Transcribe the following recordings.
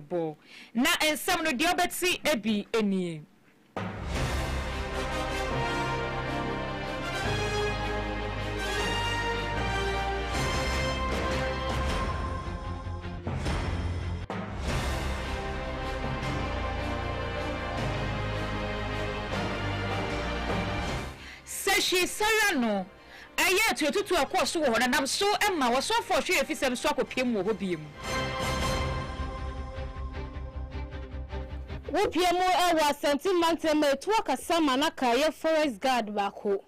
bo na ensam no de obeti ebi eni Seshi Sarano aye tutu akoso wo na nam so emma wo so for hwe efisem so akopiem wo biem wo piem e wa sentiment me to akasa manaka ye forest guard bako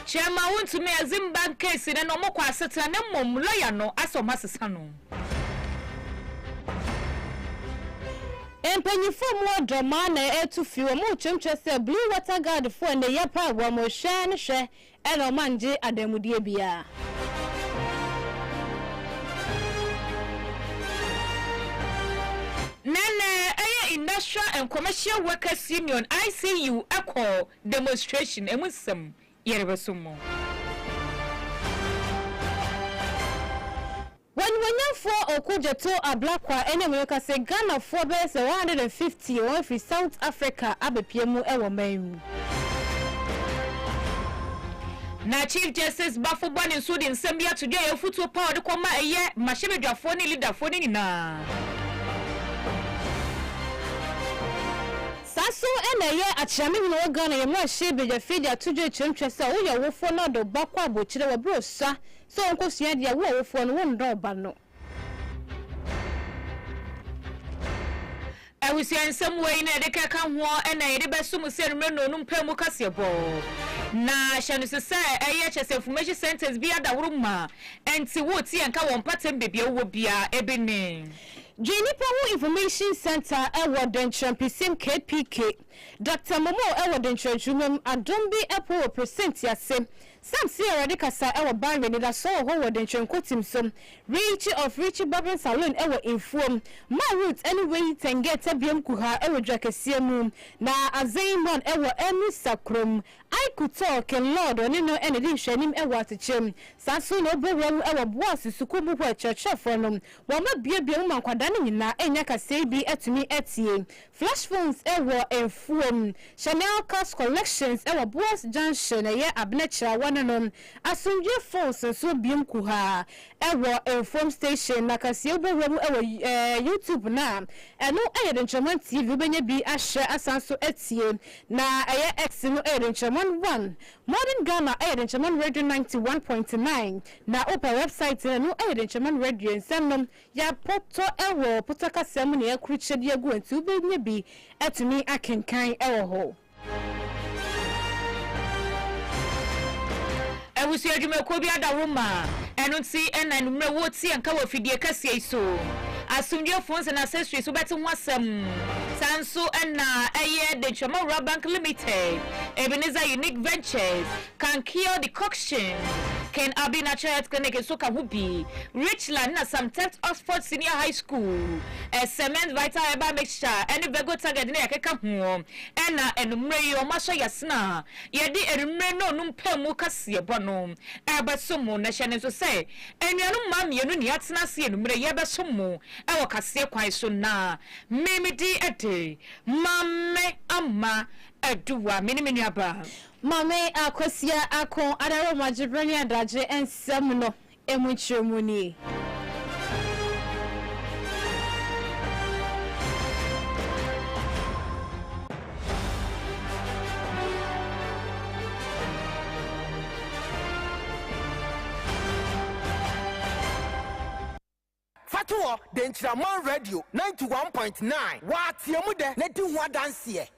chema wontu me azim bank case na no mokwa aseta na mom lawyer no asoma sesa no Empanyifo mo doma na etufi wo mo chemche se blue water guard fo na yepa wo mo hwe ne hwe e no manje adamudie bia Nene Industrial and Commercial Workers Union ICU echo demonstration emusem yerebesumo When for okujeto ablakwa enemeka se Ghana for be 150 one free South Africa abepiemu ewo mayu na Chief Justice Bafobani nsudi nsembia today efutu power de koma eye mashebedwafo ni leaderfo ni na Saso ene ye achami no Ghana ye mo shebeja feja tujo chemchese wo ye wofo no do bakwa bochire wo brosa so nkosua dia wo wofo no wo ndo ba no Awusiansem we na de kaka ho ena ye de besum se no no mpemu kase bo na shanu se eye chese information centers bia da woruma enti wo ti enka won patem bebia wo bia ebene Jenipa Information Center Award Champion KPK Dr. Momo Award Champion Adombi Epo present yase Sam Sierra de Kasa Ewa Barre ni da so Howard Champion some Reach of Richie Babin Salon Ewa inform my roots anyway ten get a biom kuha Ewa Drakesiemu na Azaimon Ewa Emi Sakrum I could talk and Lord or no anything shanim Ewa Tichem Sasu no Beru Ewa Boss Sukubu Church for them Wama Biabium Kwadani na enya kase bi etumi etie flash phones ewo enfuom Chanel Cars Collections ewo Boss Junction eye abnechira wananom asumje phones so biem kuha ewo enfuom station na kase obewu ewo YouTube na eno eye denchaman TV benye bi ahye asanso etie na eye X no eye denchaman 1 Modern Ghana eye denchaman Radio 91.9 na open website no eye denchaman radio nsemnom ya poto ewo potaka semu ne akruche de agu antu be bi etumi akenkan ewo ho Awusi adwuma ko bia da woma eno ti ena numre wo ti anka wo fidie kase iso asumdie phones and accessories so betu wasem sanso ena eye de Chama Bank Limited Ebenezer Unique Ventures can cure decoction Ken Abi Natural Clinic so kahubi Richland na some Tech Oxford Senior High School cement vital herbal mixture any vego target na yakeka ho ena enumre yo maso yasna yedi enumre no numpemu kase ebono ebesomo na hyene so say enuanu mamienu ni atena se enumre yebesomo ewo kase kwan so na memedi ede mame ama eduwa minimini aba Mame akosia akon adaro majibrani adaje ensem no emuchiremuni Fatuo Denchiraman Radio 91.9 Watiemu de ne di ho adanse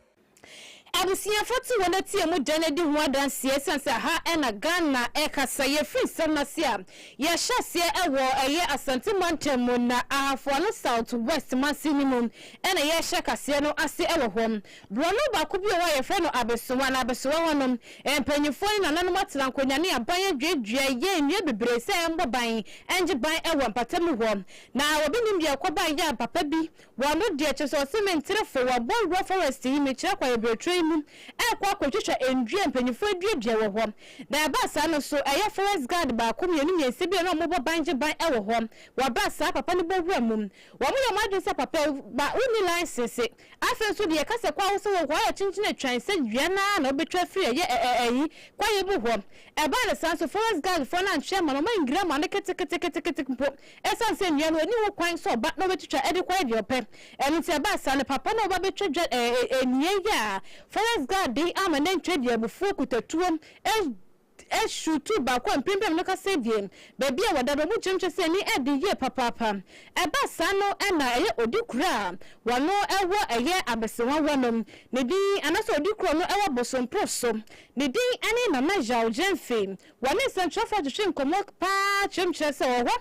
Abusia fatu wona tie mu dane di ho adanse sense ha ena Ghana ekasa ye free samasia ye hyase ewo eye Asante Mountain na ahafo no South West Masinimum ena ye hye kase no ase ewo hom brono ba ko bi o ye fe no abesowa na abesowa wonom empanyifo na nanom atena nkonya ne aban adwedua ye nwie bebre se embo ban enje ban ewo mpatam hom na obinim de akoban ya papa bi wono de cheso sementre fo wo bon forest yi me kire kwa ebetwe mu ekwa kwetwa endua mpanyifo aduadua wo ho na ba sa no so eye forest guard ba ko mienu nyense bi na mo bo banje ban e wo ho wa ba sa papa ne bo wura mu wo mo ya madwe sa papa ba uni license afa so de kase kwa wo so wo ya chinchin atwan se dua na obetwa free ye kwa ye bu ho e ba le sa so forest guard for na nhwe ma no ngira ma ne kete mpo esan se nua no ni wo kwan so ba no betwa e de kwa de ope eni ti ba sa ne papa no ba betwa enie ya forest guard dey am na ntwe de abufu kutatuom eshutu ba kwa mpimpim no kase die baby a wadado mu chemche se ni edi ye papa e ba sa no na eye odikura wano ewo eye abesewa wonom ne di anaso odikura no ewo bosompro so ne di ani na maja ojemfe wane central for the komo pa chemche se wo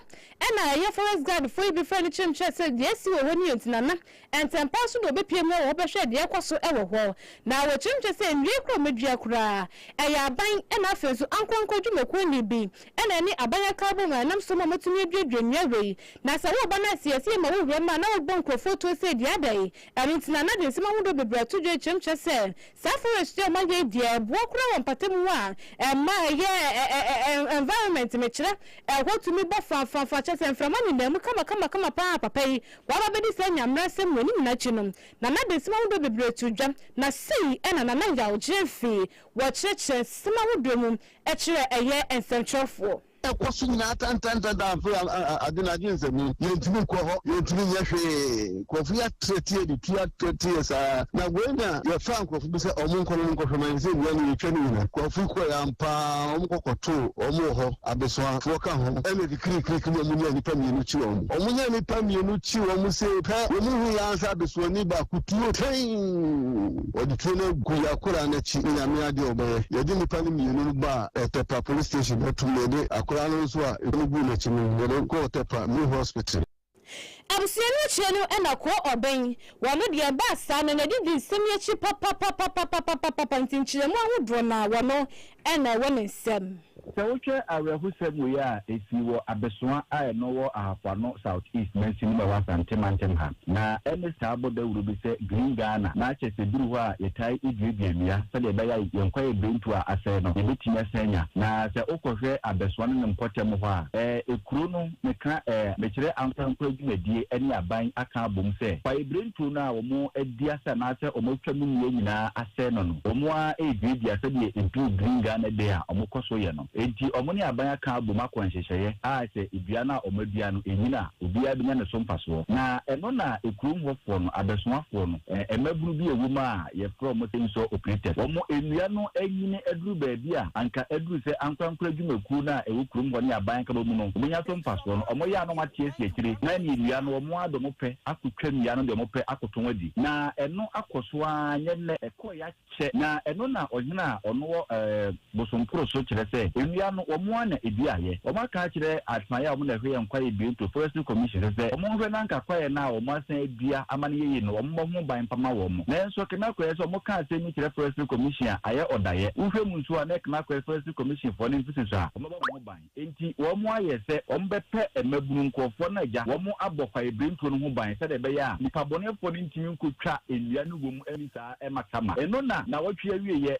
na eye forest guard for ibi fa ni chemche se die si wo ni ntinana entempa so do bepie mo wo behwe de ekoso ewo ho na wo chemche se nwie kro medua kura eye aban na afenso ankwanko dwumako ni bi ena ni abanya kabo ma nam so mamotumi adwadwa wei na sa wo ba na siasie ma wo hwema na wo bon photo se dia dai arintina na de sima wo do bebra to dwe chemche se sa forest ma ye dia bo kura won patemu a ma ye environment me kire ho tumi bo fa chese mframa ni na mu kama papa yi wa ba bedi se nyamra se mu ni na chinom na de sima wo do bebra to dwa na sei ena na ya wo jefi wo cheche sima wo do mu echere eye ensentrofo ekwaso nyina tantanta da adinagin semi yentimi ko ho yentimi yehwe kofu ya tretie di tua tretie sa na gwenya ya frank kofu bi se omunko no nko hwema nse wi ani twani na kofu ko ya mpa omko koto omo ho abeso afo ka ho ene di kiri mo ni nipa mienu chi omo omunya nipa mienu chi omo se pa omu hu ya ansa abeso ni ba kutuo ten odi twene guyakura na chi ina me ade obaye yedi nipa ni mienu ba etepa police station otumede Kurano so a ebugu na chimi yero ko tepa new hospital absienu chenu ena ko oben wano de ba sa na di nsem ye chi papa ntinchire mu ahudro na wano ena wone nsem so woche awehusem we a esiwo abesoa a no wo ahafano south east mention ma wasante mantem ha na ene sabo da wuru bi se green Ghana na chese duru ho a yetai idueduamia se de baya yenkwa ebentu a ase no ebetimi asenya na se okohwe abesoa no mpotem ho a ekuru no meka mekire amfankwa dwumadie ene aban aka abom se kwa ebrentu no a wo mo edi ase na ase omotwam nie nyina ase no no wo mo a eduedia se de improve green Ghana de a omokoso ye no enti omoni abanya ka abom akwanhyehyeye a se edua na omadua no enyina obia bi nya ne so mpaso na eno na ekurum hofo no abesoafo no emaburu bi ewu ma ye from so operated omo enua no enyine eduru ba bia anka eduru se ankwankwa dwumaku na ewukurum ho ne abanya ka bomu no omonya so mpaso no omo ya no matie si akire na ni enua no omo adomo pe akotwa nua no de omo pe akoton adi na eno akoso anye ne ekoya che na eno na onyina ono bosompro so kire se enua no omo na ediaye omo aka kire atmaya omo na hwe yankwa ebinto forestry commission se omo hwe na nka kwaye na omo asan edua amane yeye no omo ho ban pama wo mo na enso kena kwaye so omo ka asemi kire forestry commission aye odaye uhwe mu nso na kena kwaye forestry commission for ne mfisi so a omo ba mo ban enti omo aye se omo bepe emabunu nkofo na ja omo abokwa ebinto no ho ban se de be ya nipa bonefo ne ntimi nkotwa enua no wom anisa emakama eno na watwe awieye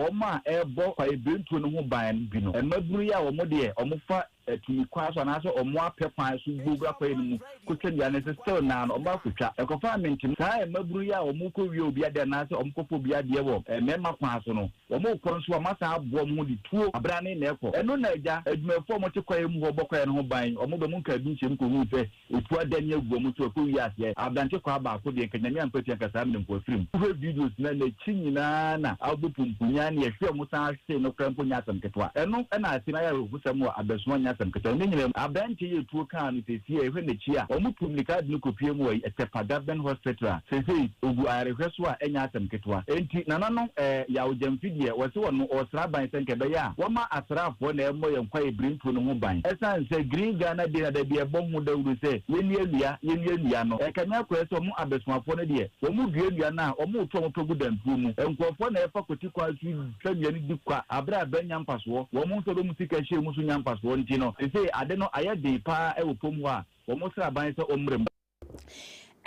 omo a ebo kwa ebinto no ho ban bi no emabunu ya omo de omo fa tumi kwaso na so omo apekwan so gugu akwai mu kotwa ne still na no omo akotwa ekofa mentim saa emaburu ya omo ko wie obi ade na so omo kofo obi ade wo mema kwaso no omo koro so amasa abo mu di tuo abrane na eko eno na eja adwumafo omo te kwaye mu obokwaye no ho ban omo do mu nka bi nchem ko hu pe etu adani agu mu to ko wi ase abante kwa ba ko de nkanyame ampati anka saa mnem ko firim ho videos na na chinyina na abupumpunya na ehwe mu saa se no krampo nya asam ketwa eno na asina ya husam wa abeso nya samketa ne nyina abante ye tuo kan no tesi ehwe ne chia omu publicad no kopie mu yi etepa government hospital sese ogu arehwe so a enya samketwa enti nananom ya ojamfidie wose wono osra ban senke be ya wama asrafo na emo ye nkwa ebrinto no ho ban esan se green Ghana de na da bia bom mu dawuru se yenua no kanya kwa so mu abesomafo no de omu duenua na omu to mo togu dampu mu enkofo na efa kotikwa su twadua ni dikwa abra banya mpaso wo mu so do mu sika hye mu so nya mpaso nti no say ade no aye de pa e wo pom ho a wo mo sra ban se omrem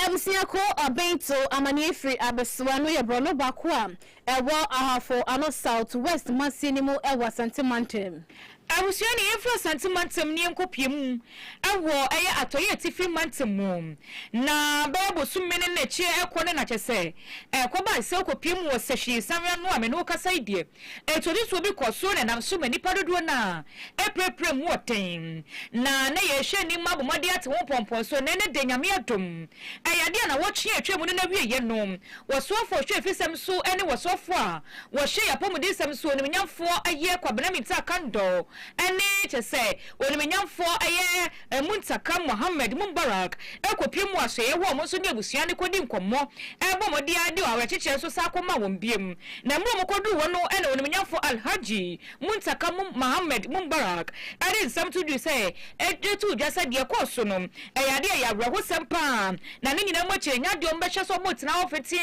Emsiako Abento Amanifri Abeswano Yabrono Bakwa Ewa Ahafo Ano South West Masinimo Ewa Santimantem. Awusuani efro santimantem ni enkopiem awo eye atoye tifi mantem na babo summene na chie ekone na chese ekoba se okopiem wo seshi sanwa no amene okasa idie etodi so bi koso na namso mani padodo na eprepre mu oten na ye hwe ni mabomode ate wo pompon so ne de nyame adom ayade na wo chie atwemu no na wiye no wo sofo hwe fisem so ene wo sofo a wo hwe yapomudi sem so ne nyamfo aye kwabena mita kando ene chese onimenyamfo aye Muntaka Muhammad Mubarak ekopiem asoye wo mo so ne abusua ne kodi nkomo ebomodi ade wa wecheche so sa akoma wombiem na mro mo kodu wo no ene onimenyamfo Alhaji Muntaka Muhammad Mubarak ade nsam to do say ejetu dwasa de koso no eyade ya bra ho sempa na ne nyina mo chenya de ombehye so mo tina ofeti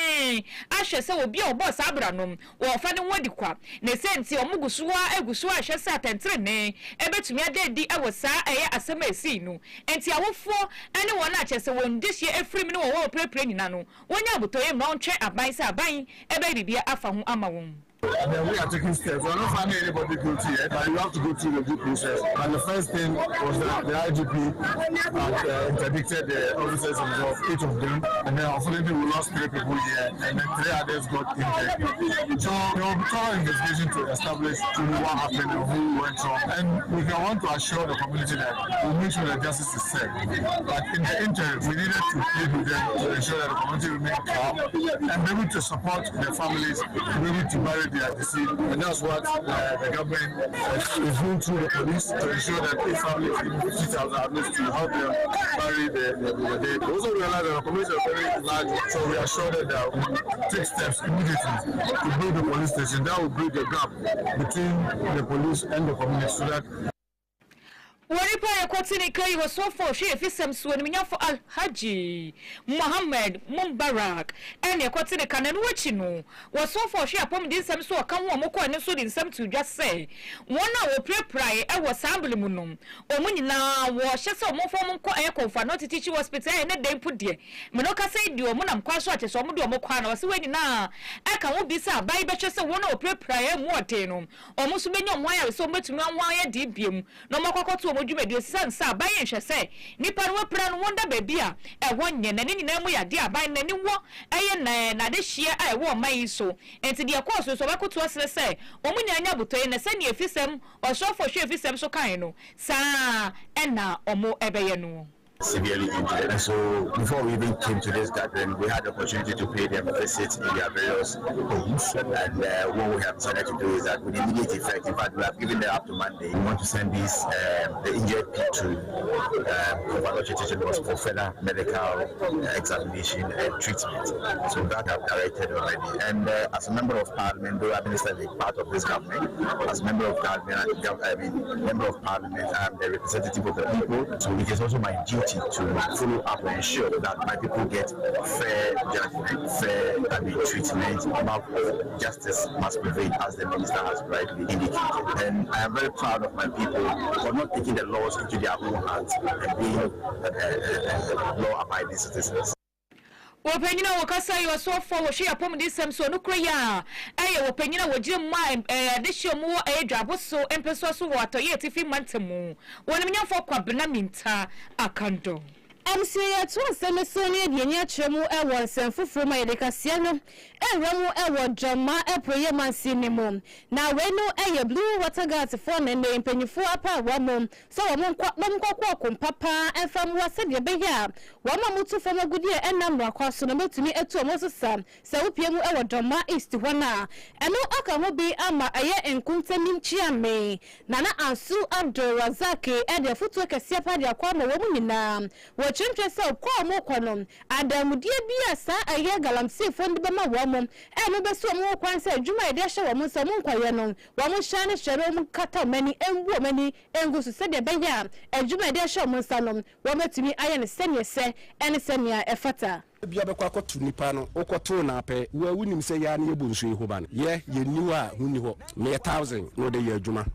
ahwe se obi a obo sabra no wo fa ne wodi kwa ne senti omugusuwa egusuwa ahwe se atentre ne ebetumi adedi ewosa eye asema esi no enti awofo ene wona achese won dehye efrim no wo prepre nyina no wonya abotoye ma ontwe aban se aban ebe bibia afa ho ama won. And then we are taking steps. We're not finding anybody guilty yet, but you have to go through the due process. And the first thing was that the IGP had interdicted the officers involved, 8 of them, and then unfortunately we lost 3 people here, and then 3 others got injured. So there will be thorough investigation to establish what happened and who went wrong. And we can want to assure the community that we'll make sure that justice is served. But in the interim, we needed to plead with them to ensure that the community remains calm and be able to support their families, to be able to bury their deceased, and that's what the government is doing through the police to ensure that if families in 50,000 at least to help them bury the dead. We also realize that the community is very large, so we are sure that we take steps immediately to build the police station. That will bridge the gap between the police and the community so that Waripa ya kwatini kai wasofo shi efisem suwani minyafo Alhaji Muhammad Mubarak ene ya kwatini kanenu wachinu wasofo shi apom di nsem so wakamu wa moko ene so di nsem tujwa se wana wopreprai ewa sambili munum omuni na washese omofo mko eye konfa noti tichi hospital ene dempu die menoka se idi omuna mkwaso ate so omudi omokwa na wasiweni na eka wubisa abai bechese wana wopreprai muotenu omusu benyo mwaya so mbetumi mwaya di biem no makwakotu odwumedi sansa bayen hwese nipa no pra no wonda babia wonye na ni na mu ya de aban na ni wo eye na de hie a wo mai so enti de koso so bakoto asere se omunya anya butoye na se ni efisem osofo hwe efisem so kan no sa ena omo ebeye no severely injured. So before we even came to this gathering, we had the opportunity to pay them a visit in their various homes. And what we have decided to do is that with immediate effect, in fact, we have given them up to Monday. We want to send these the injured people to for further medical examination and treatment. So that I've directed already. And as a member of parliament, though administratively part of this government, as a member of parliament, I'm the representative of the people. So it is also my duty to follow up and ensure that my people get fair judgment, fair treatment. About justice must prevail, as the minister has rightly indicated. And I am very proud of my people for not taking the laws into their own hands and being law-abiding citizens. Wopanyina wakasa yo so for wo hwe apom di sem so no kroya aye wopanyina wogire ma de hwemu dwabo so empeso so wo atoye tifi mantemu woni mnyafo kwabena minta akando MCA to send so near the near Chemu Ewan San Fufu my Decasiano, Ramu Ewa Jama Epoye Man Cinema. Now, when no air blue water gas phone and name penny for a power woman, so a monk papa and from what said your behavior. One mutu from a good year and number across to me at two most son, so Piemu Ewa Jama is to 1 hour. And no aka will be ama a year and Kuntamin Chiame. Nana and Sue Abdul Razaki and the footwork a siapa de aquama woman. Interest of Kwamo Quanon, Adam would be a sa a year galamsey from the Bama woman, and we so more quan said, you might dash a monster monquayanon, one shiny shadow cut many and woman, and goes to say the Baya, and you might dash a monster, woman to me, I understand you say, and send me a fata. Biabakwa to Nipano, Okoto Nape, where wouldn't say Yan Yabunsu Huban. Ye, you knew her who knew me 1,000, no day, Juma.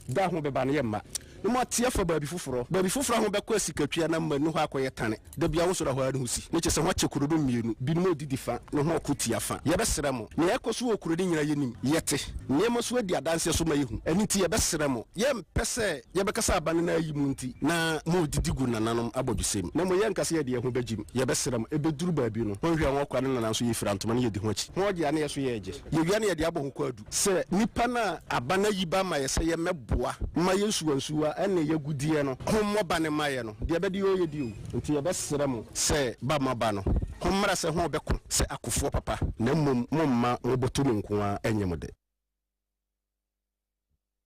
That will be Banyama. no mo tie fa baabi foforo ho be ko asikatwa na manu ho akoye tane da bia wo so da ho adu husi ne che se ho chekurodo mienu bi no didi fa no ho akotia fa ye be sere mo ne ekoso wo kurodi nyina yenim yete ne mo so adi adanse so mayehu ani ti ye be sere mo ye mpese ye be kasa abane na ayi mu nti na mo didi gu nananom abodusem na mo ye nkase ye de ho bajim ye be sere mo e be duru baabi no ho hwa won kwa ne nananso ye firantoma ne ye di ho achi ho de ane ye so ye eje ye wi ane ye de abo ho kwadu se nipa na abana yi ba ma ye se ye meboa ma ye suwansuwa ene ye gudie no ho mo ba ne ma ye no de be de yo ye di o nti ye be sere mo se ba ma ba no ho mra se ho be ko se akofo papa na momma obotu nko a enyemode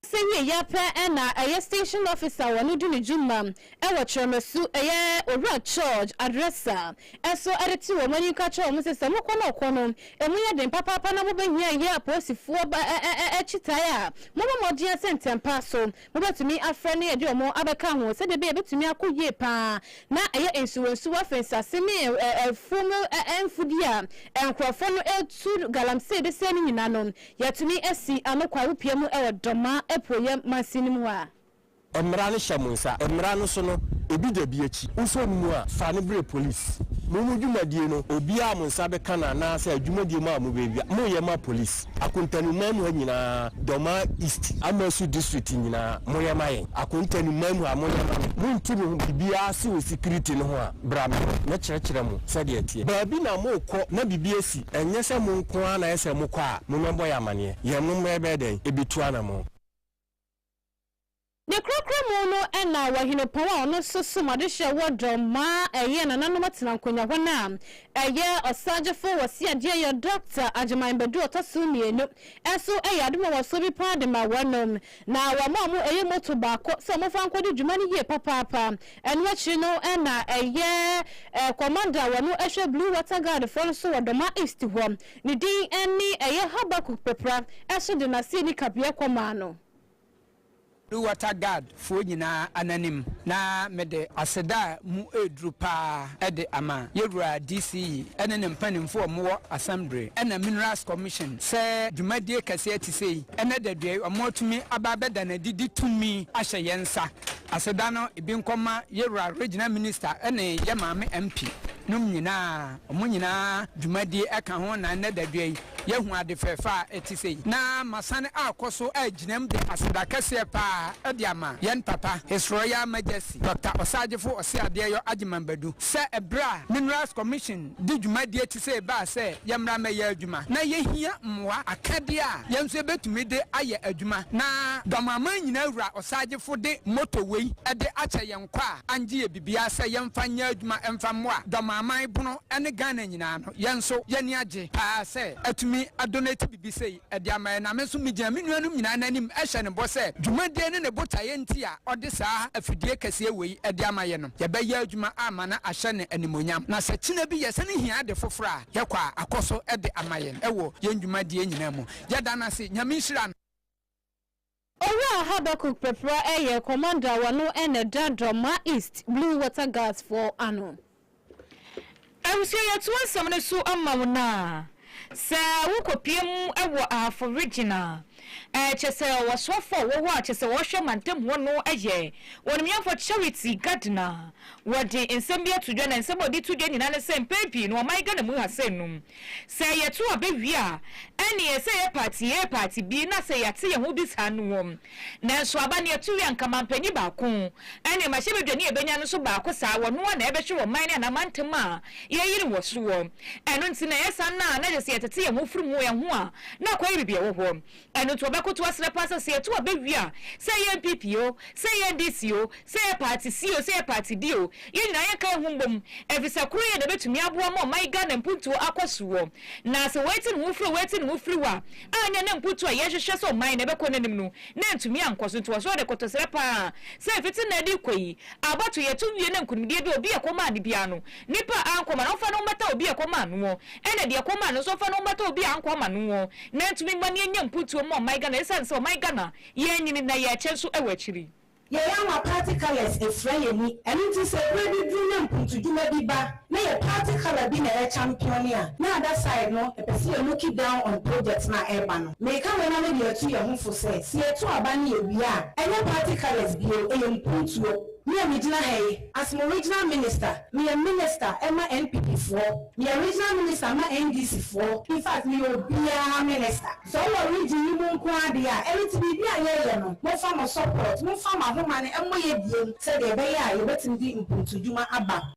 Senior Yapa and a station officer wanu duni juma ewa chromesu ora charge addressa eso editi wo mani ka cho mo se mo kono emu ya den papa na mo behia ya posifo ba chitaya mo dia sentempa so mo betumi afre ne de mo abeka ho se de be betumi akoye pa na insurance offense semi fumu enfudia enkrofo no etu galamse de semi nyina no yatumi esi anokwa rupiemu ewa doma epoye masinimu a emrano shamunsa emrano so no ebi da bi achi nso mu a fa ne bre police mu dwumadie no obi a munsa be kana na se dwumadie mu a mu be bia mu ye ma police akontanu mamu nyina doma east amasu district nyina mu ye ma yen akontanu mamu a mu ye ma mu ntimi bibia se o security no ho a bra me na kyerɛkyerɛ mu se de atie ba bi na mu kɔ na bibia si enye se mu nko a na ye se mu kɔ a mu mebɔ ya mane ye mu mebe den ebitu ana mu ne krokro no na wahine pawa no soso madehye wodo ma eye na nanom tena nkonya ho na eye osagefo wose ade ye doctor ajeman bedu otoso mienu enso eye ademo woso bi pa de ma wonom na wamo eye moto baako so mo fa nkodi dwuma ne ye papa enu achi no na eye commander wano ehwe blue water guard for so wodo ma east ho ne din eni eye Habakkuk Pepra eso de na se ni kapia koma no water guard fo nyina ananim na mede aseda mu edru pa ede ama yewura DC ene ne mpanimfo mo assembly ene minerals commission se dwumadie kase atisei ene dadwe omotumi ababeda na didi tumi ahye yensa aseda no ebi nkoma yewura regional minister ene yemame MP num nyina omo nyina dwumadie eka ho na ne dadwe yehu ade fefa etisei na masane akoso aginam de aseda kase pa Ediama, Yen Papa, His Royal Majesty, Dr. Osajefo Osiadeyo Ajimambadu, Sir Ebra, Minerals Commission, did you my dear to say, Ba say, Yamra Mayer Juma, na ye here, Mwa, Akadia, Yamsebe to me de Aye Ejuma, na Domaman Yura Osajefo de motorway at the Acha Yankwa, Angie Bibia say Yamfanya Juma and Famwa, Domamai Bruno, and the Ghana Yanano, Yanso, Yanyaji, I say, at me, I donate to BBC, at Yama and Amesu Mijaminum Yananim Ashan and Bosse, Juma Den and the Botayentia, or this afidie kase we ediamayeno ye be ya adwuma amana ahyene animonyam na se kina bi yesene hia de fofora yakwa akoso ede amayen ewo ye ndwuma die nyina mu yada na se nyamishira Ora Habakkuk Pepra eye commander wano ene Dadroma East Blue Water Gas for ano awusia yetwa samne so amawna sa wukopiem ewo afo regional chese wasofo wo chese wo hwe mantem wo no aye wonum yamfo charity gardener wodi ensembia tudwa na ensebo di tudwa nyina ne sempepi no my gana mu hasenum se yetu abewi a ene ye se ye party bi na se yate ye ho bi sanwom na so aba ne yetu ya nkamampanyi baako ene ma hye bedwani ebenya no so baako sa wo no na ebehwe wo man na mantem a ye yiri wo so wo eno ntina yesa na je se yate ye ho furu mu ye ho a na kwa bibia wo ho eno to bakoto asre pasa se yetu abewi a se ye PPO se ye DCO se ye party CO se ye party DO ye na ye kan humbom efisa kuru ye de betumi aboa mo my Ghana mpuntu akosuwo na se waiting mu free wa anya na mpuntu a ye hwehwe so my na bekọ nanim no na ntumi ankoso to so de kotosere pa se fiti na di koyi abato ye tu wie na nkunimdie bi obi akoma ade bia no nipa ankoma na ofa no mata obi akoma no ene de akoma no so fa no mata obi ankoma no na ntumi mani enya mpuntu mo my Ghana esan so my Ghana ye nyini na ye kyenso ewachiri ye ya party colors efra ni eni ti se ready do na mpuntu djuma bi ba na ye party color bi na champion ya na other side no e pese you look down on project na eba no me ka we na me dey tu ye ho fo se etu aba na ye wi a enye party colors bi o e mpuntu me original hey as my original minister me a minister Emma NPP for me original minister ma NDC for in fact me obia minister so we region mu nko ade a everything bi a ye no mo fa mo support mo fa ma homa ne emo ye biem se de be ya ye betim di mpuntu djuma aba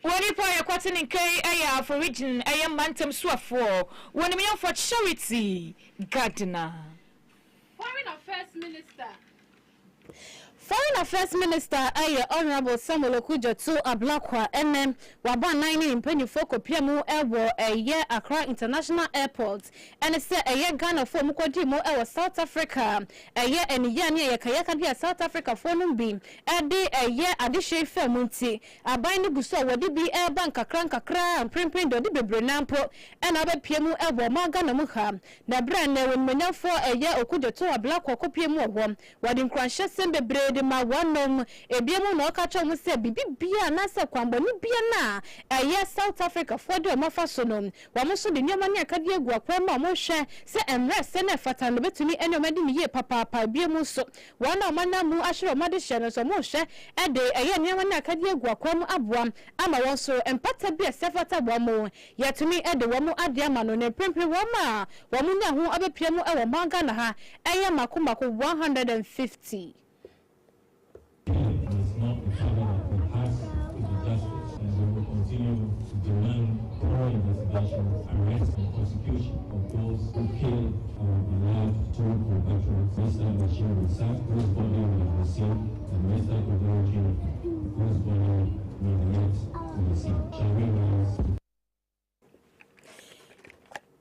Wani pa ya kwatini nkei aya for region aya mantem suafo woni me for charity gardener Foreign Affairs Minister Aye Honorable Samuel Okujotu Ablakwa NM waba 9 mpanyifo kopiamu ewo eye Accra International Airport ene se eye Ghana fo mukodi mu ewo South Africa eye eniya ne eye kayaka dia South Africa fo no bi ede eye adehwe fam nti aban ne buso wodi bi e bank kakra prempren do de bebre nampo ena abapiamu ewo ma Ghana mu ha na bra na wonmanyafo eye Okujotu Ablakwa kopiamu ewo wadi nkranhye sembebre de ma wanom ebiemu na okacho mu se bibia na se kwamboni bia na eye South Africa for de mafa so no wa mo so de nyama ne akade egu akwa ma mo hwe se emre se na fata no betumi enyoma de ye papa biemu so wana mana mu ahiro made hye no so mo hwe ede eye nyama ne akade egu akwa mu aboa ama won so empata bia se fata bo mo yetumi ede wo mo ade ama no ne prempre wo ma wo mo nya ho abepiemu ewo manga na ha eye makomako 150 arrest and prosecution of those who killed our beloved Toronto veterans. Mr. Bashir Musa, whose body we have received, and Mr. Odoji, whose body we have yet to receive. Shall we rise?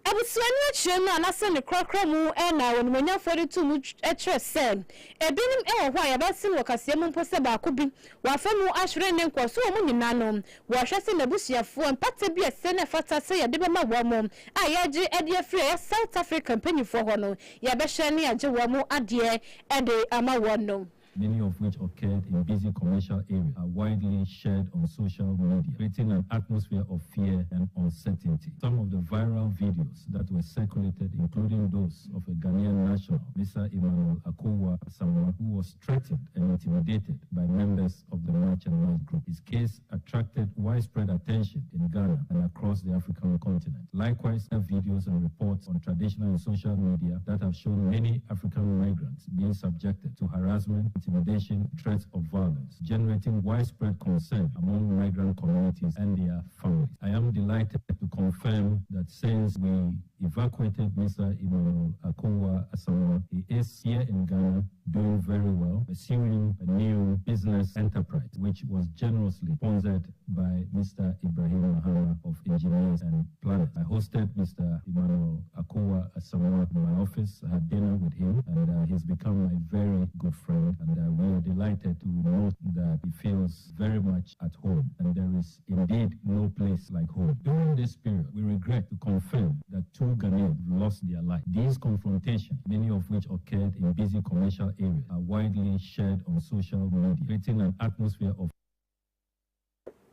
Abusuani chema na se ne krokro mu na wonmanya fori tu mu etre se ebinim ewo ho ya basim lokase mu mpo se ba ko bi wa fa mu ahwere ne nkoso mu nyina no wa hwe se na busuafo empate bi ese ne fata se ya de be ma wo mu ayaji ade afre ya South African penifo ho no ya be hwe ne age wo mu ade ede ama wo no many of which occurred in busy commercial areas, are widely shared on social media, creating an atmosphere of fear and uncertainty. Some of the viral videos that were circulated, including those of a Ghanaian national, Mr. Emmanuel Akowa Asamoah, who was threatened and intimidated by members of the March and March group. His case attracted widespread attention in Ghana and across the African continent. Likewise, there are videos and reports on traditional and social media that have shown many African migrants being subjected to harassment, intimidation, threats of violence, generating widespread concern among migrant communities and their families. I am delighted to confirm that since we evacuated Mr. Emmanuel Akowa Asamoah, he is here in Ghana doing very well, pursuing a new business enterprise, which was generously sponsored by Mr. Ibrahim Mahama of Engineers and Planners. I hosted Mr. Emmanuel Akowa Asamoah in my office. I had dinner with him, and he's become my very good friend. And we are delighted to note that he feels very much at home, and there is indeed no place like home. During this period, we regret to confirm that 2 Ghanaians lost their lives. These confrontations, many of which occurred in busy commercial areas, are widely shared on social media, creating an atmosphere of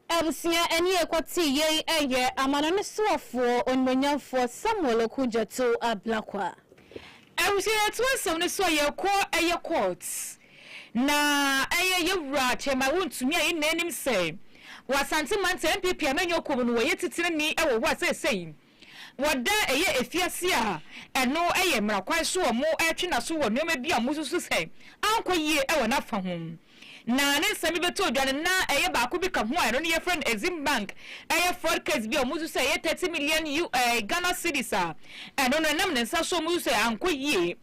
Abusia eni ekwati ye eye amanane suafo onmanyafo Samuel Okujotu Ablakwa. Abusia tuwasem ne so ye ko eye courts. Na eye yewra chema wontumi ayi nanim say. Wasante mante MPP amenyo ko no ye titire ni ewo wa sei. Wada eye efiase a eno eye mrakwan so mo atwe na so wo noma bi a mususu sei. Anko yie ewo na fa ho. Na ne nsemi beto odwane na eye ba ko bi ka ho a no ye friend Exim Bank eye fraud case bi o mususu sei 30 million Ghana cedis a eno no nam ne nsa so mususu sei anko yie.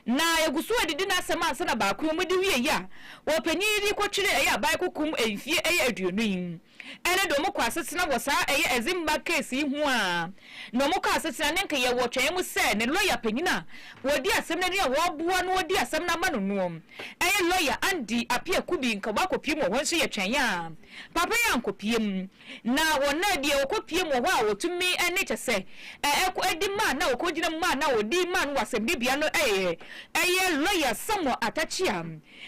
Na yegusu adidi na asema ansa na ba ko mu di wie ya wo panyin di ko twire eye abai kokum emfie eye aduonu yin ene do mo kwa asesena wo saa eye Ezimba case yi ho a no mo kwa asesena ne nka ye wo twen mu se ne lawyer panyina wodi asem ne wo boa no wodi asem na ma no no eye lawyer Andy Apia Kubi nka wa kopiem wo nso ye twen ya papa ya nkopiem na wona de wo kopiem wo a wotumi ene kyese edi ma na wo kogina ma na wodi ma no wasem bibia no eye lawyer Samuel Atachia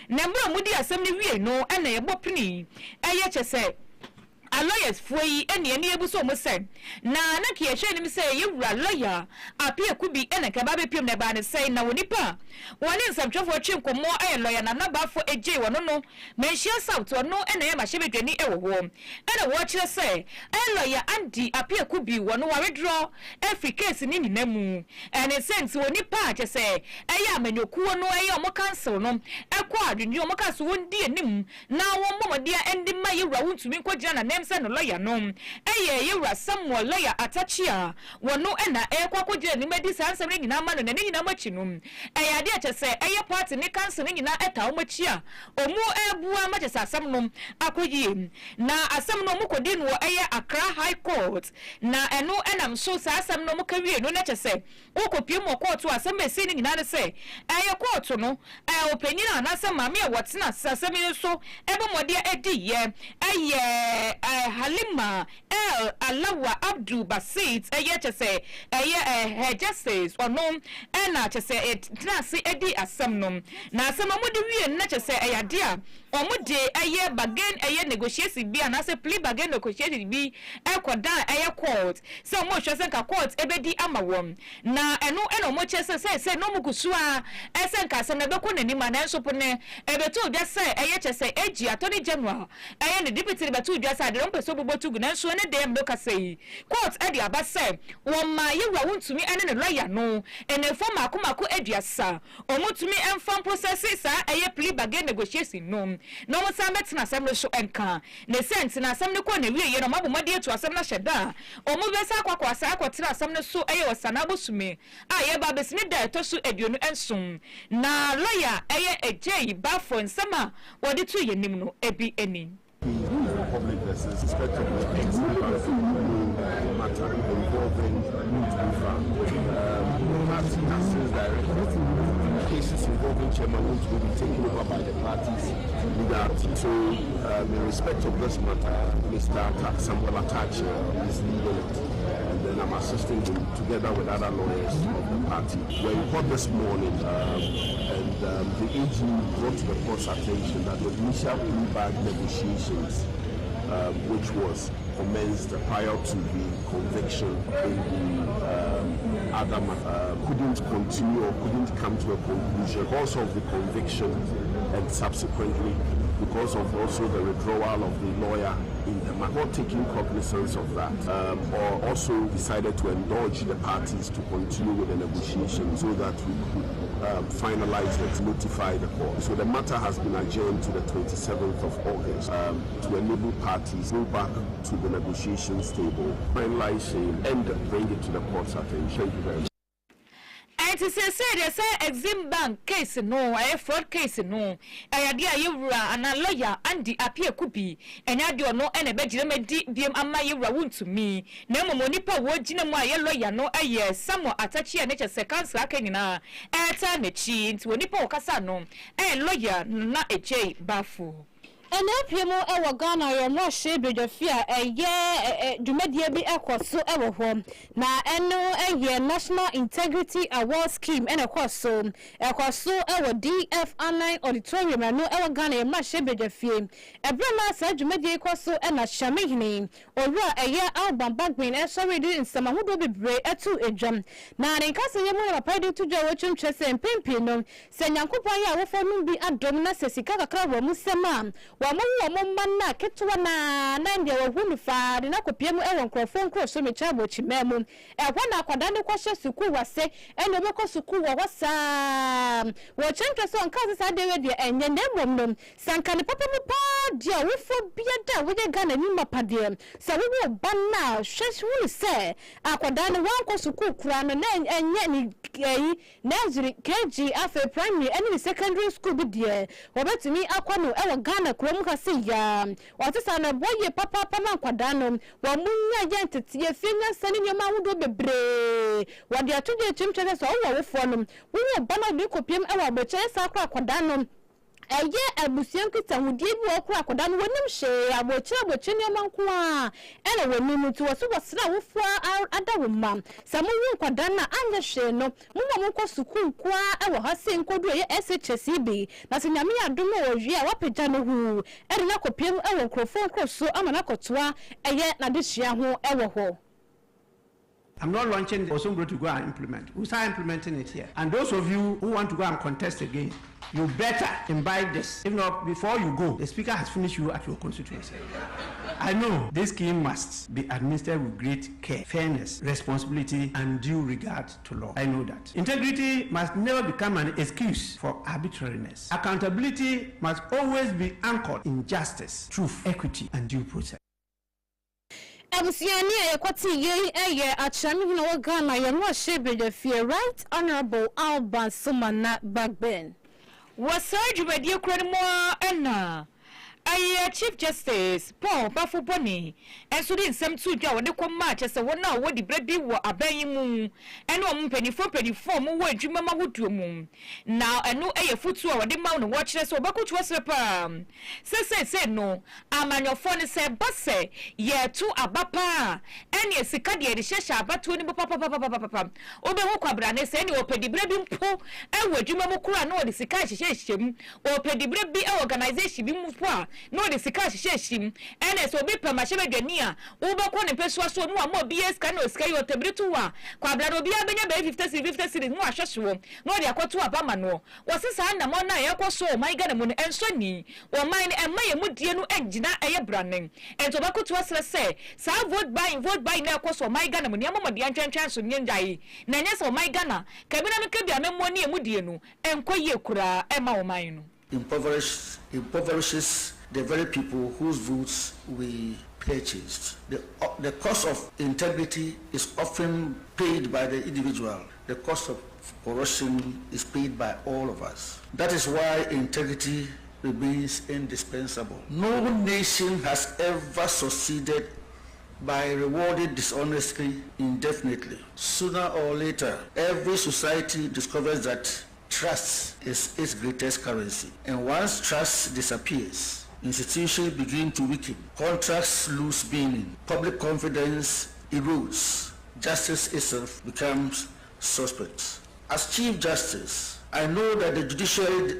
na mbra mudi asem ne wie no ene ye bopini eye kyese a lawyers foi ene ebu so mo say na ki ye hwe nim say yewura lawyer Apia Kubi ene ka ba be piem na ba ne say na wonipa woni nsabtwofo twe nkomo lawyer na nabafo eje wono no menhia south wono ene ye ma hye bedwani ewo ho ene wo kire say lawyer Andy Apia Kubi wono wa withdraw every case ni ninamu ene sense wonipa che say amanyoku wono omo cancel no ekwa adwunju omo cancel wondi anim na wo momodia endi ma yewura wontumi nkogina na se no lawyer no yewura Samuel lawyer Atachia wono na ekwa kogina ni medi sansem ni nyina ma no ne nyina machi no ade ache se party ni council ni nyina eta o machi a omu ebua ma che asam no akoyi na asam no mukodi no Accra High Court na eno enam so sa asam no mukawie no na che se okopie mo court asam esi ni nyina ne se court no opanyina na asam ma me wotena asam ni so ebe modia edi ye Halima El Alawa Abdul Basit che se her justice ono na che se trasi edi asam no na asam amodi wie na che se dia omode bargain negotiation bi na se plea bargain negotiation bi ekoda court se mo hwe se ka court ebedi amawom na eno mo che se no mukusu a ese nka se na beko nani ma na enso pone ebeto bia se che se eji attorney general ne deputy beto bia se de rompeso bobotu gu na enso ne dem do ka sei court edi abase wo ma yewura wontumi ene ne lawyer no ene form akomako eduasa omutumi enfam process sa plea bargain negotiation no mo sambe tina asem no so enka ne sense na asem ne ko na wie ye no mabomade etu asem na hyeda omu besa akwa asa akwotira asem ne so osana bosume ye ba besini da to so eduonu ensom na lawyer ejei ba for nsema wodi tu ye nim no ebi eni public versus respectively matter involving cases involving chairman will be taken over by the parties legality. So in respect of this matter, Mr. Samuel Atachia is leading it. And then I'm assisting him together with other lawyers of the party. We're in court this morning and the AG brought to the court's attention that the initial plea bag negotiations which was commenced prior to the conviction in the other matter couldn't continue or couldn't come to a conclusion because of the conviction and subsequently because of also the withdrawal of the lawyer in the matter. Not taking cognizance of that or also decided to indulge the parties to continue with the negotiation so that we could finalize it, notify the court. So the matter has been adjourned to the 27th of August to enable parties go back to the negotiations table, finalizing and bring it to the court's attention. Thank you very much. And to say Exim case no, fraud case no, dia yewura and a lawyer Andy Apia Kubi, and I do no any bedroom DM ama yewura won to me. No monipa wo gina mo aye lawyer no Samuel Atachia nature seconds akenina. Eta ne chi nti wonipa okasa no. Lawyer na eje bafu. Enapimo ewo Ghana yo mo shebedofia dwumadie bi ekoso ewo ho na eno National Integrity Award Scheme ekoso ewo DF Online Auditorium no ewo Ghana yo mo shebedofie ebrema sa dwumadie ekoso na Shamehini owura Alban Bagbin sorry di nsamahudo bebre etu edwam na nkase ye mo na papa di tujo wo twemtwese mpempi no se nyankopon ya wo fo no bi adom na sesika kakra wo musema wamo manna ketwa na ndia wahunu fa de na kopiemu ewo nkrofo nkroso mechabo chimemu na akwada ne kwahye suku wase ene beko suku wo wasa wo chenke so nka sa de we de enye na emom no sanka ne papa mu pa dia wo fo bia da we Ghana ni mapade se we ba na hwehwe ni se akwada ne wan kosuku kura no na enye ni nursery KG afa primary and secondary school bi de obetumi akwa no e Ghana krom ka se ya watesa na boye papa na akwada no wa munya agent tie finya sane nyoma wodo bebre wade atuje chimchese so wo wofo no wo ba na de kopiem e wa beche sa akwada no eye abusian kita hudie bi okura akoda no wonim hye abochi ne manko a ene woni mutu wo so wasra wofo ada wo mam samu wu akoda na anya hye no mumma mko sukuu kwa e wo hase nkodu ye SHCB na se nyame adom wo wi a wapagya no hu ene na kopiem e wo nkrofon kroso amana kotoa eye na de hia ho e wo ho. I'm not launching the Osumbro to go and implement. We'll start implementing it here. And those of you who want to go and contest again, you better imbibe this. If not, before you go, the speaker has finished you at your constituency. I know this scheme must be administered with great care, fairness, responsibility, and due regard to law. I know that. Integrity must never become an excuse for arbitrariness. Accountability must always be anchored in justice, truth, equity, and due process. Emsiani ekwati ye achami na wagana ya no shebe de fear Right Honorable Alban Sumana Bagben wasaju bedi kro mo ena Chief Justice Paul Bafuboni enso di nsem tu dwa wode koma chese wona wodi brebi wo aban mu ene o mpenifo mu wo adwuma ma woduo mu na eno eye futu a wode ma no wo kire se obakotu wasre pa se no amanyofo ne se base ye tu abapa ene esika de de hyehya abato ni papa obe ho kwabra ne se ene opedi brebi mpo ewo adwuma mu kura na wode sika hyehye mu opedi brebi e organization bi mu po a no de sika hyehye ene so bi pa mahye badwani a wo beko ne pesua so no a BS ka no sika yo tebritu wa kwabra no bia benya be 50 series no ahwehwo no de akoto abama no wosesa na mo na ye koso my Ghana mu enso ni o man emma ye mudie no engina eye branen ento bakoto asre se sa vote buy na koso my Ghana mu ne amama de antwantwan so nyenjai na nya so my Ghana kabina me kabia me mo ne mudie no enkoye kura ema o man no impoverishes the very people whose votes we purchased. The cost of integrity is often paid by the individual. The cost of corruption is paid by all of us. That is why integrity remains indispensable. No nation has ever succeeded by rewarding dishonesty indefinitely. Sooner or later, every society discovers that trust is its greatest currency. And once trust disappears, institutions begin to weaken, contracts lose meaning, public confidence erodes, justice itself becomes suspect. As Chief Justice, I know that the judiciary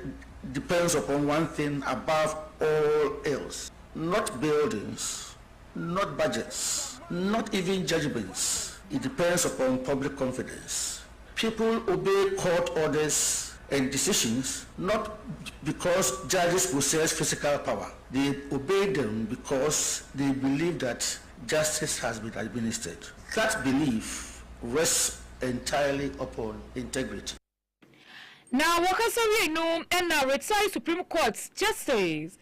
depends upon one thing above all else: not buildings, not budgets, not even judgments. It depends upon public confidence. People obey court orders and decisions not because judges possess physical power. They obey them because they believe that justice has been administered. That belief rests entirely upon integrity. Now, Wakasa no and retired Supreme Court Justice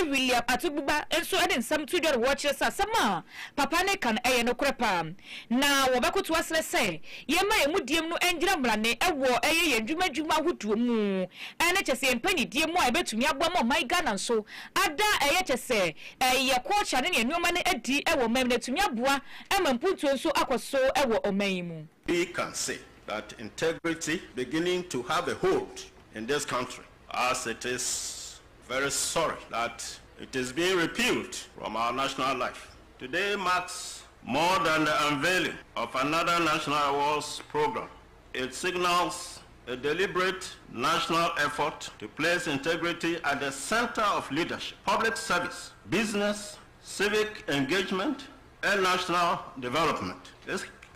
William Atububa and so adding some to the watchers as sama Papa Nekan no crepa. Now, Wabako to us, let's say, Yama Mudium no Angela Brane, a war a Juma would do moo, and HSA and Penny, dear more, I bet to me about my gun and so. Ada a HSA, a coach and no money a dear, a woman to me abua, and put to so aqua so a war or maimu. We can say that integrity beginning to have a hold in this country, as it is very sorry that it is being repealed from our national life. Today marks more than the unveiling of another national awards program. It signals a deliberate national effort to place integrity at the center of leadership, public service, business, civic engagement, and national development.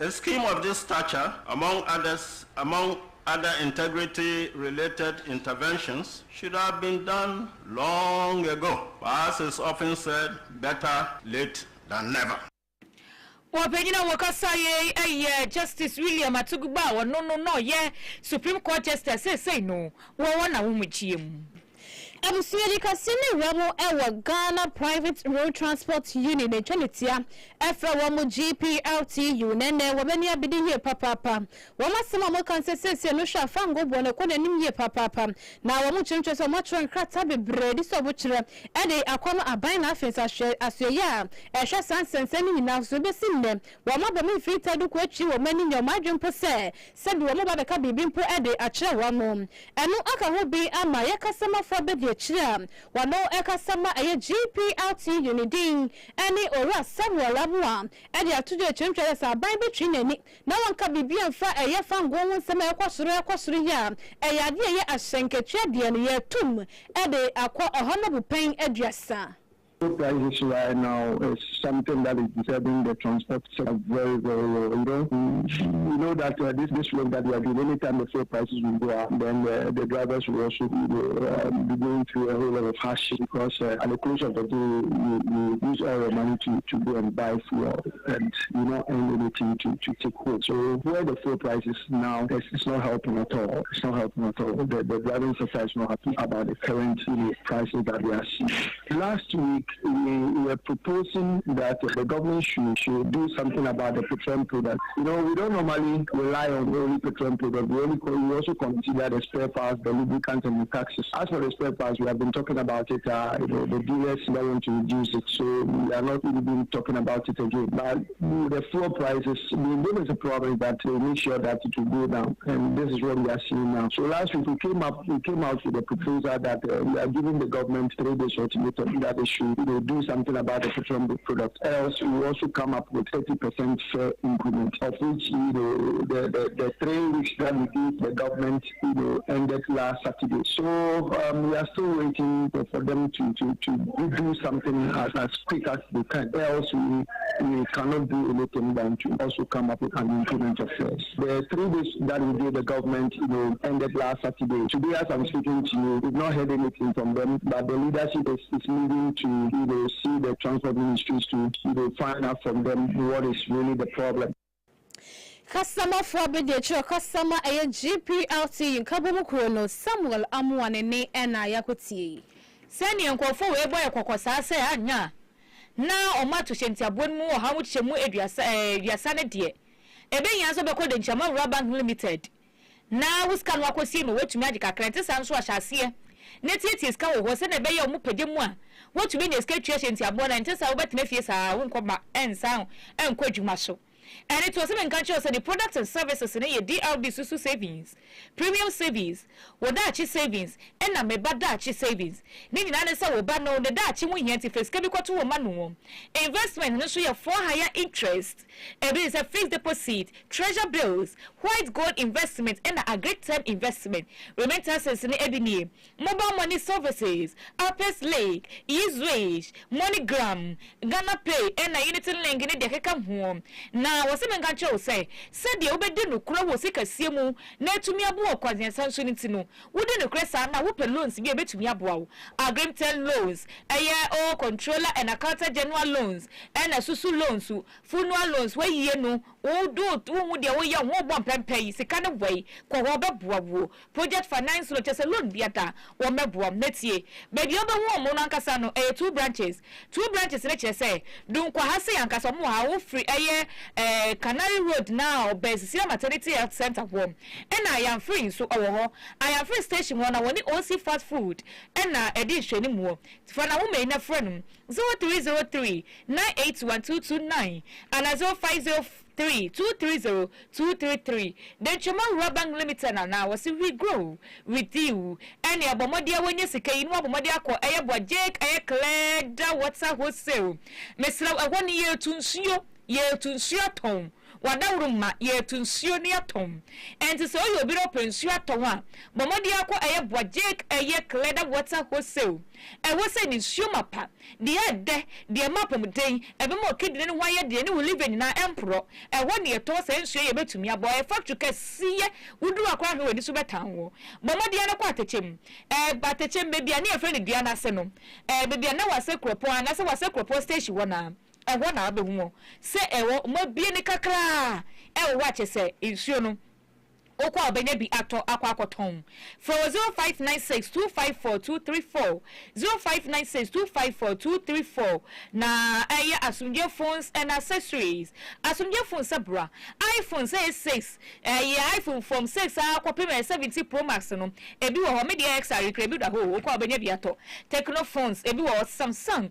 A scheme of this stature, among other integrity-related interventions, should have been done long ago. But as is often said, better late than never. Wapejina wakasa ye Justice William Atuguba no ye Supreme Court Justice say no wa wana umuchiem. Abusuye kasine ramo ewa Ghana Private Road Transport Union e twanitia efra wamo GPRTU nene wabeni abidi hie papapa wama sema mo kansesese no hwa fango bone ko nanim hie papapa na wamo chimchwe so mo tron krata bebredi so bochire ede akono aban na afensa asoya ehwe sansenseni nyina so besinne wama ba mi frita du ko achi wo mani nyoma adwempo se bi wamo ba beka bibi mpo ede akire wamo eno aka ho bi ama yakasama fa be achire wano ekasama aye GPRTU unidin eni ora Samuel Abua ede atujo chimchwe sa aban betwi nani na wanka bibi amfa eye fango won sema ekosoro ya eyade eye ahyenketwe de ne yetum ede akọ honorable pen aduasa. The prices right now is something that is disturbing the transport sector very, very low. You know that this work that we are doing, anytime the fuel prices will go up, then the drivers will also be going through a whole lot of hardship because at the close of the day, you use all your money to go and buy fuel and you not earn anything to take home. So where the fuel prices now, it's not helping at all. It's not helping at all. The driving sector is not happy about the current prices that we are seeing. Last week, we were proposing that the government should do something about the petroleum products. We don't normally rely on only petroleum products. We also consider the spare parts, the lubricants, and the taxes. As for the spare parts, we have been talking about it. The dealers don't want to reduce it, so we are not really been talking about it again. But the fuel prices, there is a problem that we make sure that it will go down, and this is what we are seeing now. So last week we came out with a proposal that we are giving the government 3 days ultimatum that they should do something about the petroleum product. Else, we also come up with 30% fair increment, of which the 3 weeks that we gave the government ended last Saturday. So we are still waiting for them to do something as quick as they can. Else, we cannot do anything than to also come up with an increment of fares. The 3 days that we gave the government ended last Saturday. Today, as I'm speaking to you, we've not heard anything from them, but the leadership is moving to see the transport ministries to find out from them what is really the problem. Customer for the customer a GPRT Kabumu Chrono Samuel Amuane ne ena yakuti. Sani nkofo we boy kokosa se anya. Na omato hyenti abon mu ha mu chemu eduasa ne de. Ebe yan so beko de nchama Bank Limited. Na wuskan wakosi no wetumi agika krente sanso ahyase. Netieties ka wo se na be ye omu pede mu a. What you mean is get hyenti abon na ntesa wo betime fie sa wo nkoma ensa enko adwuma so. And it was even country the products and services in a DRB Susu savings, premium savings, Wadachi savings, and a Mebadachi savings. Nini Nanasa will ban on the Dutch when he anti-face can be quite to a manual. Investment in a for higher interest. It is a fixed deposit, treasure bills, white gold investment, and a great term investment. Remittances in Ebony, mobile money services, Alpes Lake, East Wage, MoneyGram, Ghana Pay, and a unity link in the Hekam home. Now, was even can't say, said the Obedino Crow was sick as Simu, net to me a book, and Sanson to wouldn't a crescent, I whoop loans to be a bit to me a bow. A grim 10 loans, a year old controller and a carter general loans, and a Susu loans, funeral loans, where you know, all do with your young one pay, the kind of way, Quawa project finance, just a loan beata, or Mabua, Metie. But the other one, Monancasano, 2 branches, let's say, don't Quahasi and Casamoa, free a year. Canary Road now, Bezia Maternity Health Center home. And I am free, so I am free station 1. I want OC fast food. And edition anymore. For a woman, a friend 0303 981229 and 0503 230 233. Then Chama Bank Limited now was we grow with you. And your Bomodia when you say, you know, Bomodia call Ayabwa Jake, Ayakle, what's up, what's so? Miss Love, 1 year to see you. Ye to Siatom, Wadawuma, ye to Sioniatom, and to so you be open Siatoma, Bomodiako, a Bwajek, a ye cleda water was so. I was saying in Shumapa, the ad, the map of day, a more kid than why you will live in our emperor, and 1 year toss and say about to me a boy, a fact you can see, would do a crime with the Subatown. Bomodiana Quatachim, but the chim may be a near friend of Diana Senum, baby, I know a sacred point, as I was a station 1 I want to be more. Say, I want more be any cacra. I watch it say, it's you know. okwa obenya bi ato akwakoton for 0596254234 0596254234 na asumdie phones and accessories asumdie phone sabra iPhone say 6 iPhone from 6 akopem 70 Pro Max no ebi wo media X rekra bi da ho okwa obenya bi ato Techno phones ebi wo Samsung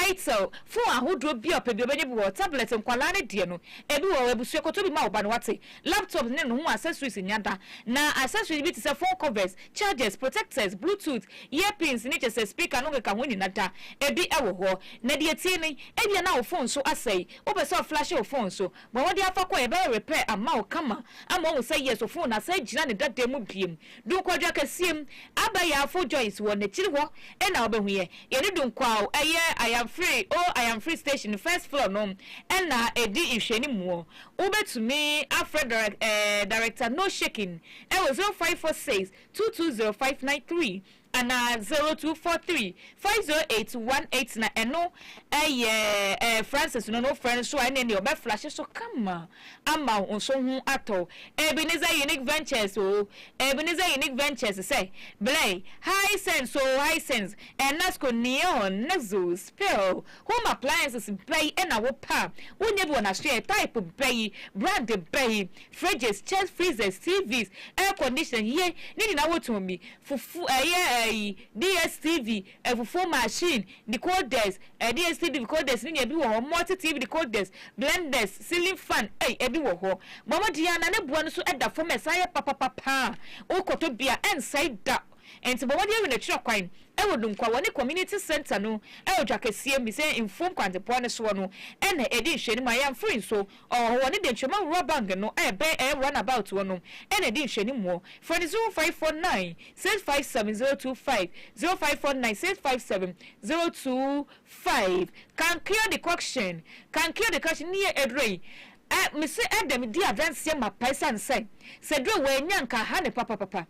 Itel phone ahodro bi opebi obenya bi wo tablet nkwala ne de no ebi wo ebusu ekoto bi ma oba no wate laptop ne no ho accessories nyada na accessories bi te phone covers chargers protectors bluetooth earpins ni je speaker no ka ho ni nada ebi ewo ho na de tie ni ebi na wo phone so asai wo be so flash wo phone so but wo de afa ko e be repair ama wo kama ama wo say yes wo phone na say gina ne dada mu biem du kwadwa kasiem abaya afo joyce wo na chiri ho e na wo be hu ye ni du kwa I am free station first floor no e na edi ihwe ni mu wo betumi afred director no shaking e was 0546 220593 and 0243-508-18 na eno Francis no friends so ene obe flash so kama ama onso hu ato Ebenezer Unique Ventures say blay high sense and nasco neon nazo spell home appliances play and wo pa wonye bi na share type play brand play fridges chest freezers TVs air conditioner here ni na wotu mi fufu DSTV fufu machine decoders DSTV decoders ni ebi wo multi TV decoders blenders ceiling fan ebi wo ho mama diana ne bua no so eda fo mesaya papa okoto bia inside da enti mama dia na chiro kwan ewodum kwa woni community center no dwakasie mi say inform kwantepo ne so no na edi hwani ma ya free so woni de choma rubber no run about no edi hwani mo for 0549 657025 0549 657025 can clear the question near edrei me say edem di advance ma paisa nse se do we nyanka ha ne papa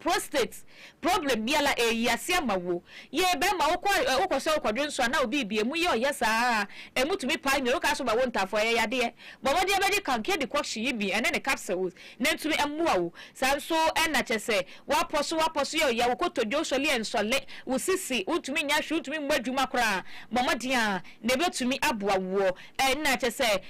prostate problem biala yase amawo ye be ma wokoso kwadwo nso na obi bie mu ye oyesa emutumi pa mi woka so ba wonta fo ye yade bo wode be kan ke de kwakshi yi bi ene ne capsules na ntumi emua wo sanso ena chese wa poso ye ya wokoto jo sole ensole wo sisi utumi nya hwe utumi mmadwuma kra bo modia ne betumi aboa wo ena chese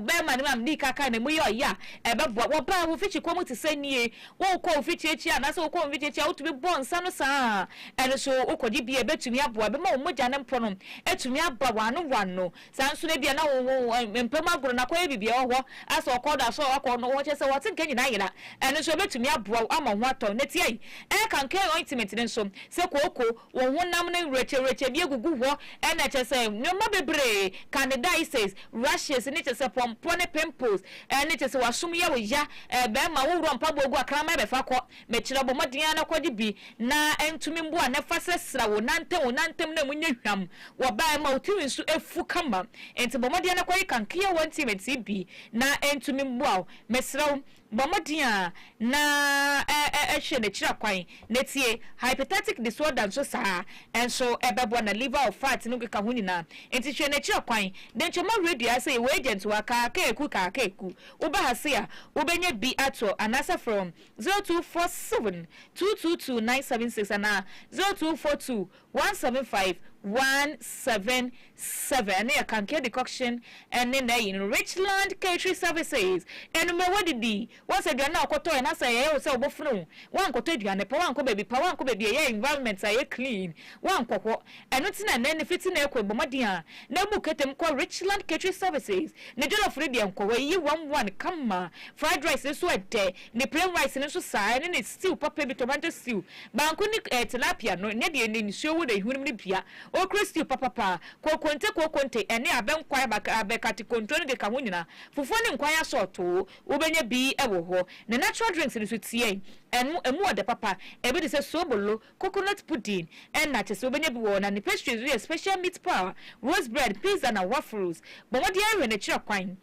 be ma ne mam di kaka ne mu ye oya be bo wo ba wo fichi ko mu te sanie wo ko fichechi anase wo ko fichechi utumi bon sano saa ene so ukodi bia betumi aboa be ma wo moja ne mpono etumi aba wano sanso ne bia na wo empema agoro na ko bibia ho aso okoda so akọ no wo chese wo tinka nyina yira ene so betumi aboa ama ho atọ ne tie kan ke ointment ne so se koko wo honam ne reche bia gugu ho ene chese nyoma bebre candidiasis rashes ne chese pompo ne pimples ene chese wasum ya wo ya be ma wo ro mpabogu akrama be fa ko me kire bo modin na kwodi bi na entumi mbo a na fasesra wo nantem na munye hwam wo ba ma otimi nso efu kama enti bo modin na kwodi kan kiye wonti meti bi na entumi mbo a mesra bomodin na ehwe ne kire kwan netie hypothetic disorder so saa enso ebebo na liver of fat no ka hunina enti hwe ne kire kwan den chema radio say we agent wa ka eku wo ba hase a wo benya bi ato anasa from 0247 222976 and 0242 175 177 near Kanke decoction and in Richland Catering Services and me what did be once a now koto and I say so bofno one koto and a power baby environment say clean one koko and not in any fitting equal bomadia no buketem call Richland Catering Services ne jollof free and ko you one come fried rice is so a day the plain rice and so side and it's still papa tomato stew bankuni tilapia no ne de ni show wo de hunni bia o Christy papa kokonte ene abenkwai abekati kontrol de kamunyina fufu ne nkwai asoto wo benya bi ewo ho ne natural drinks ni so tie emu ode papa ebe de se sobolo coconut pudding and na te so benya bi wo na ne pastries we special meat pie rose bread pizza na waffles bo mo de awe ne kire kwan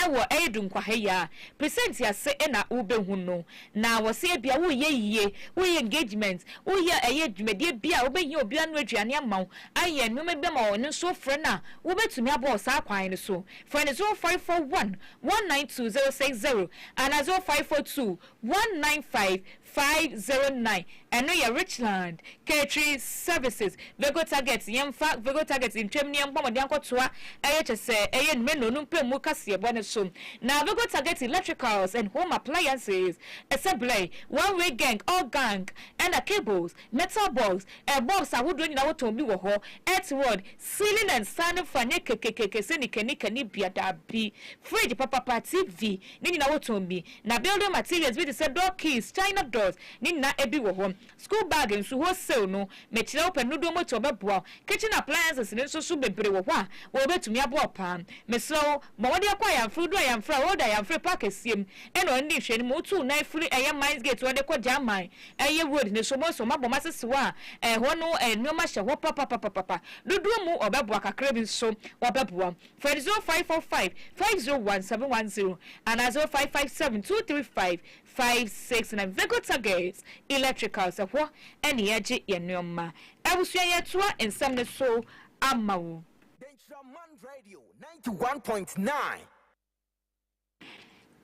ewo edum kwa heya present ya se na ube huno na wose bia wo ye engagement wo ye eye dwumade bia wo be ye obi anu aduane amaw aye no me be ma won so frɛ na wo betumi abo sa kwan ne so frɛ ne 0541 192060 and 0542 195 509 and no your Richland Catering Services Vego Target Yemfa Vego Target in Tremnium Bomadianko Tua AHS Ayan Meno Numpe Mukasia Bonaso now Vego Target Electricals and Home Appliances Assembly One Way Gang all gang and a cables metal box a box I would run out to me wo earthward ceiling and stand for keke seni keni biada bi fridge papa TV nini na to me na building materials with the door keys China doors nini na ebi wo school bag nso wholesale no mechire open no do moto beboa kitchen appliances nso so bebre wo a wo betumi abo pa mesro mo wode akwa ya mfru do ya mfra wo da ya mfra park esiem eno ndi hwe ni mo tu na free eye mines gate wode ko jaman eye road ne so mo so mabo masese wa ho no no ma hye ho papa dudu mu obeboa kakra bi so obeboa for 0545 501710 and 0557 235 56 and Vego Targets Electricals of what any edge in your ma. I was saying to her in some so amaw. Radio 91.9.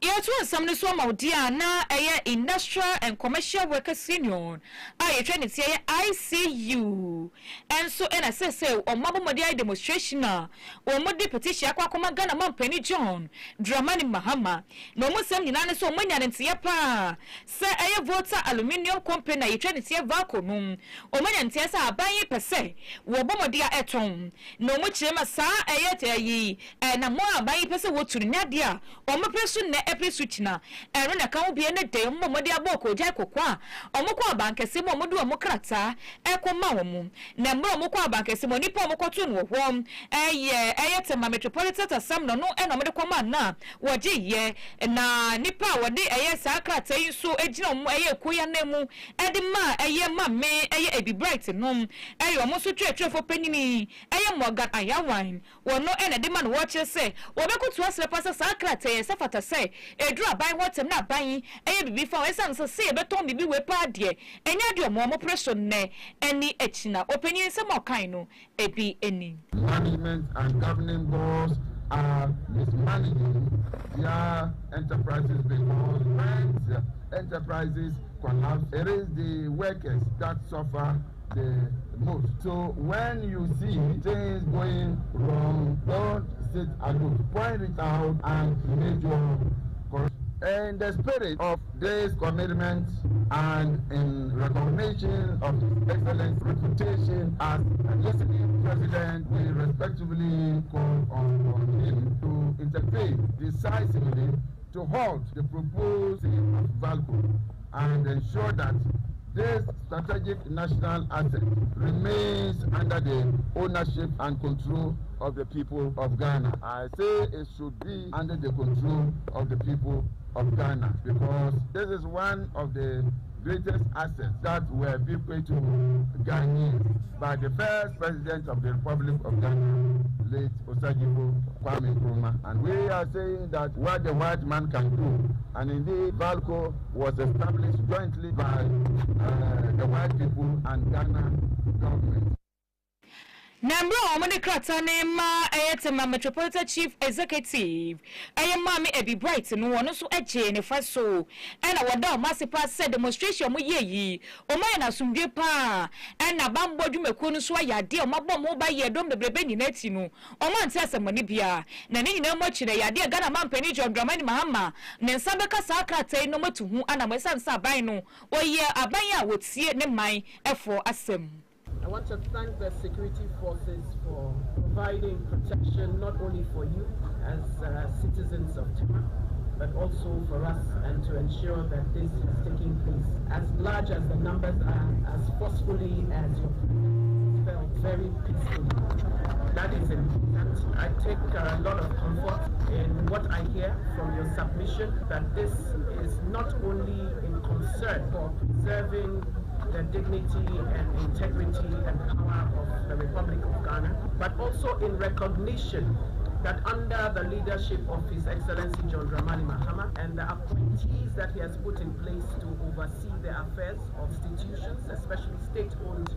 Yet was some so my dear na a industrial and commercial workers union. I train it here ICU. And so and I say or Mama Modia demonstration or Modi petition Aquacoma Gana Mom Penny John, Dramani Mahama. No more some Nana so many and Tiapa. Sir, I have voted aluminium company, you train it here vacuum. O man and Tessa buying per se. Wobomodia at home. No much sa a yet ye and a more buying person would to Nadia or my person. Every switch na ero na kan obi ene de mo mode aboko ja kokwa omokwa bankese mo modu omokrata ekoma wo na mbro omokwa bankese mo nipa omokoto no wo eye tema metropolitan asam no eno mode kwama na woje ye na nipa wode eye sakrata yi so ejina mo eye koya na mu ede ma eye ma me eye ebi bright no eye omo so twetwefo panini eye Morgan Ayawan wono ene de ma no wo che se wo bekutu aslepa sakrata ye safata se edru aban wotem na aban eye bibi fa esan so se beton bibi we pa de enya de omo pressure ne eni echina opinion se mo kan no ebi eni management and governing boards are mismanaging their enterprises because when the enterprises collapse, it is the workers that suffer the most. So when you see things going wrong, don't sit alone. Point it out and make your correction. In the spirit of this commitment and in recognition of his excellent reputation as a listening president, we respectfully call on him to intervene decisively to halt the proposed of Valco and ensure that this strategic national asset remains under the ownership and control of the people of Ghana. I say it should be under the control of the people of Ghana because this is one of the greatest assets that were bequeathed to Ghanaians by the first president of the Republic of Ghana, late Osagyefo Kwame Nkrumah. And we are saying that what the white man can do, and indeed Valco was established jointly by the white people and Ghana government. Nambro omoni krata ne ma ayetema metropolitan chief executive ayema me ebi bright no wono so eje ne fa so ena woda masipa said demonstration mo yeyi o ma na sumdwe pa ena bambo dwumekuo no so ayade o mabom mo ba ye dom bebrebe ni nati no o ma nti asemani bia na ne nyina mo kire yade Ghana mampani John Dramani Mahama ne nsabeka sa krata no matuhu ana mo sansa aban no oye aban a wotie ne man efo asem. I want to thank the security forces for providing protection not only for you as citizens of Tema, but also for us and to ensure that this is taking place as large as the numbers are, as forcefully as you felt, very peacefully. That is important. I take a lot of comfort in what I hear from your submission that this is not only in concern for preserving the dignity and integrity and power of the Republic of Ghana, but also in recognition that under the leadership of His Excellency John Dramani Mahama and the appointees that he has put in place to oversee the affairs of institutions, especially state-owned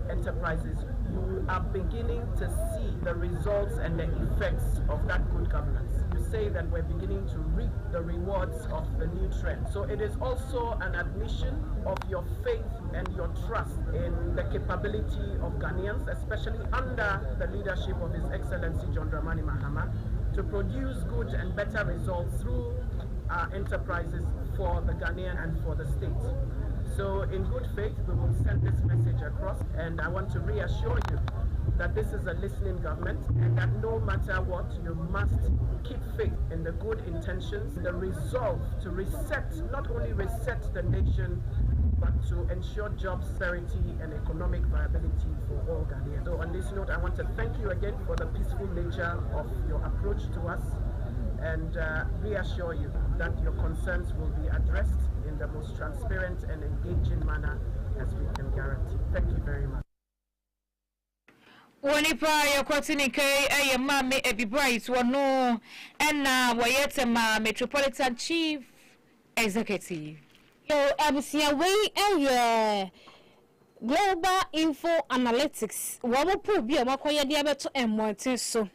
enterprises, you are beginning to see the results and the effects of that good governance. You say that we're beginning to reap the rewards of the new trend. So it is also an admission of your faith and your trust in the capability of Ghanaians, especially under the leadership of His Excellency John Dramani Mahama, to produce good and better results through our enterprises for the Ghanaian and for the state. So in good faith, we will send this message across, and I want to reassure you that this is a listening government and that no matter what, you must keep faith in the good intentions, the resolve to reset, not only reset the nation, but to ensure job security and economic viability for all Ghanaians. So on this note, I want to thank you again for the peaceful nature of your approach to us and reassure you that your concerns will be addressed in the most transparent and engaging manner as we can guarantee. Thank you very much. Wonipa ya kwatini ke eye mame Ebi Bright wano ena wayete ma Metropolitan Chief Executive. Yo abusia wei eye Global Info Analytics wamo pu bi o makoye de abeto emmonten so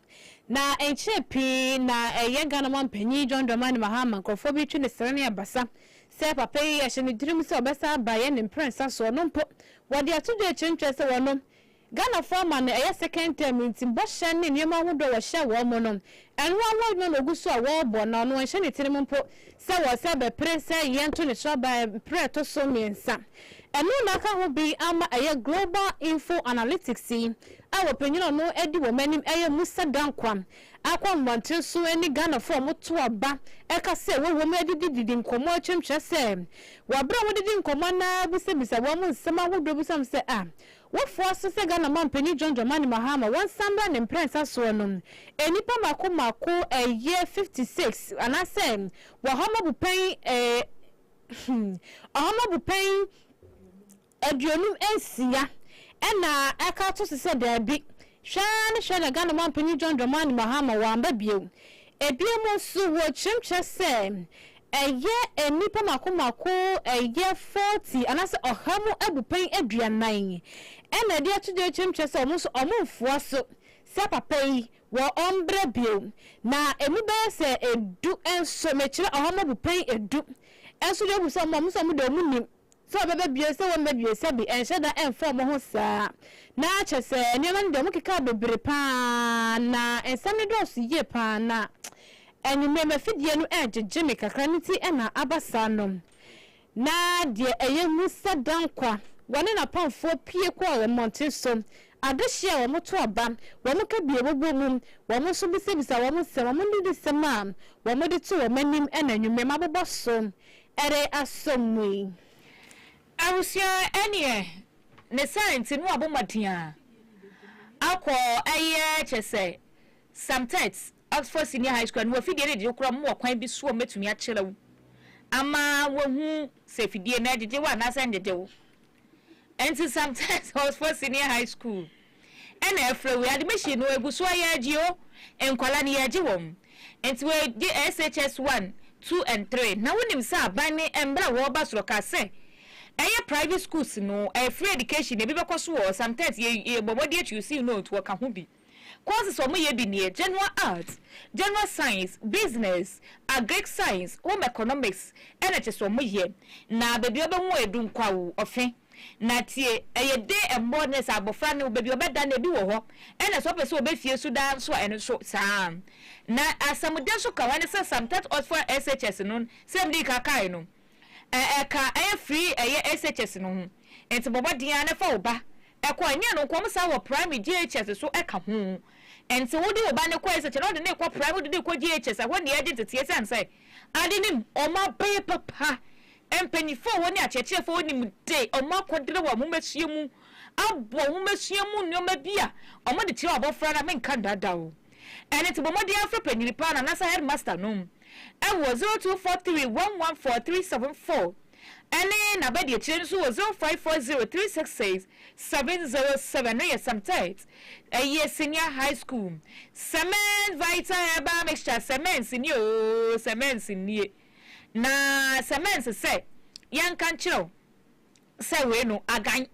na enchepi na eye Ghana mampanyi John Dramani Mahama nkofo bi twi ne serene abasa se papa yi ahye ne dirim se obesa abaye ne prince so no mpo wode atodo echenche se wono Ghana former na eye second term ntim bo hye ne niam ahodo wo hye wo mo no enwa no oguso a wo bo na no hye ne tirim mpo se wo se be prince ye nto ne so ba preto so miensa enu na ka ho bi ama eye Global Info Analytics yi awo penyino no edi wo manim eye Musa Dankwam akwa mbante so eni Ghana for moto aba eka se wo wo medidi nkomo atwemtwe se wa bra wo didi nkomo na bisa wo mo nsema hodo bisa se wo force se Ghana mampani John Dramani Mahama won samba ne prince so no enipa mako eye 56 anase wo hama bu pen hama bu pen aduonum ensia ena aka to se da bi hwane Ghana mampani John Dramani Mahama wa amba bio ebiemo su wo chimche se eye enipa mako eye 40 anase ohamu abupen aduanan ena de atude chimche se omufo so se papai wo ombre bio na emu be se edu enso mechire ohamu abupen edu enso de busa mo so mo do munim so bebe bie se wo mebie se bi enheda enfo mo ho saa na chese nyama ndo mo keka bebre pa na ensame do so ye pa na enyime mafidie no ejeje me kakra nti ena abasa no na de eye Musa Dankwa wane na pamfo pie kwa monte so adehia wo moto aba wo mo ka bie bobo mum wo mo so bisebisa wo mo se wo mo ndi sema wo mo de to wo manim ena nyume mabobo so ere asomui Arusia enie ne science no abomadia akọ eye chese sometimes Oxford Senior High School no fidie de okura mo kwan bi so metumi a kyerɛw ama wo hu se fidie na jeje wa na san jeje wo enti sometimes Oxford Senior High School ena efre we ade machine no eguso ya agio enkwala ne yaje wom enti we SHS 1 2 and 3 na wonim sa abane embra wo ba soro ka se eye private schools no free education e bi bekoso wo sometimes ye bobodi you see no to ka ho bi courses omo ye bi ne general arts, general science, business, agric science, home economics NHS omo ye na bebi obe ho edu nkwa wo ofe na tie eye de emboness abofra ne bebi obeda na bi wo ho ene so pese obefie su da so ene so saa na asamude so ka wane se sometimes for SHS no same di kakai no ka free SHS no enti bobodi an fa oba ekwa nya no kwom sa wo primary GHS so eka ho enti wodi oba ne kwa SHS no de ne kwa primary de kwa GHS ho ne agent tie san say ade ni oma be papa empanifo woni achechefo woni mde oma kwadire wa mumahie mu abo mumahie mu nyoma bia omo de tie obofra na menka dada o enti bomodi afra paniri pa na nasa headmaster no ewo 0243114374 Any na bedi chensu 0540366707 no yes sometimes a year senior high school cement vita eba mixture cement senior cement senior na cement say yan kan chiro say we no agan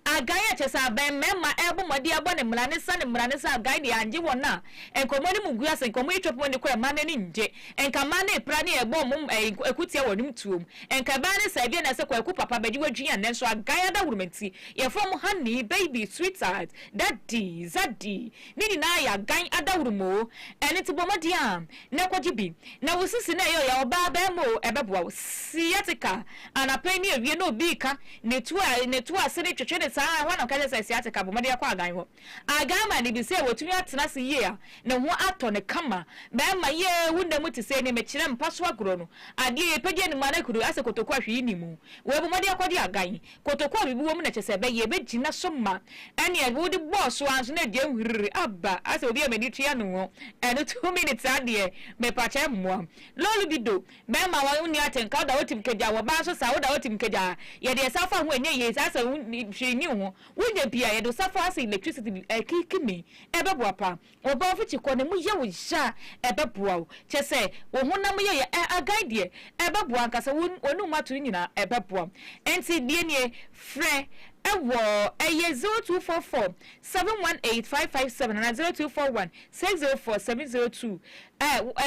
agaya chesa ben mema ebo modi abo ne mrane sa agaya de anje wona enkomoni mugu ase enkomo itwopo ne kwa mane ni nje enka mane pra ne ebo mum ekutia wonim tuom enka ba ne sa bia na se kwa ku papa bedi wadwuan ne so agaya da wurumenti ye from honey baby sweetheart daddy zaddy ni na ya gan ada wurumo ene ti bomodi am ne kwajibi na wosisi na yo ya oba ba mo ebeboa siatika anapeni ewie no bika ne tu ase ne twetwe saa wana kaje sai siatika bomodi akwa agan ho agama ni bi se wotumi atena se ye a ne ho ato ne kama ba ma ye wunna ti se ne mekire mpaso agoro no ade ye pege ni mana kuru ase kotoko ahwe ni mu we bomodi akwadi agan kotoko bibi wo mu na chese be ye be gina so ma ene e wodi boss anso na de hwiriri abba ase obi amani tua no ho ene 2 minutes ade me pache mmoa lolu bido be ma wa uni atenka da wotim keja wo ba so sa wo da wotim keja ye de safa ho enye ye sa hwini ho wunye bia ye do safa ase electricity kikimi ebeboa pa oba ofichi ko ne mu ye wo ja ebeboa wo chese wo honam ye agaide ebeboa nkasa wonu matu nyina ebeboa enti die ne frɛ ewo eye 0244 718557 na 0241 604702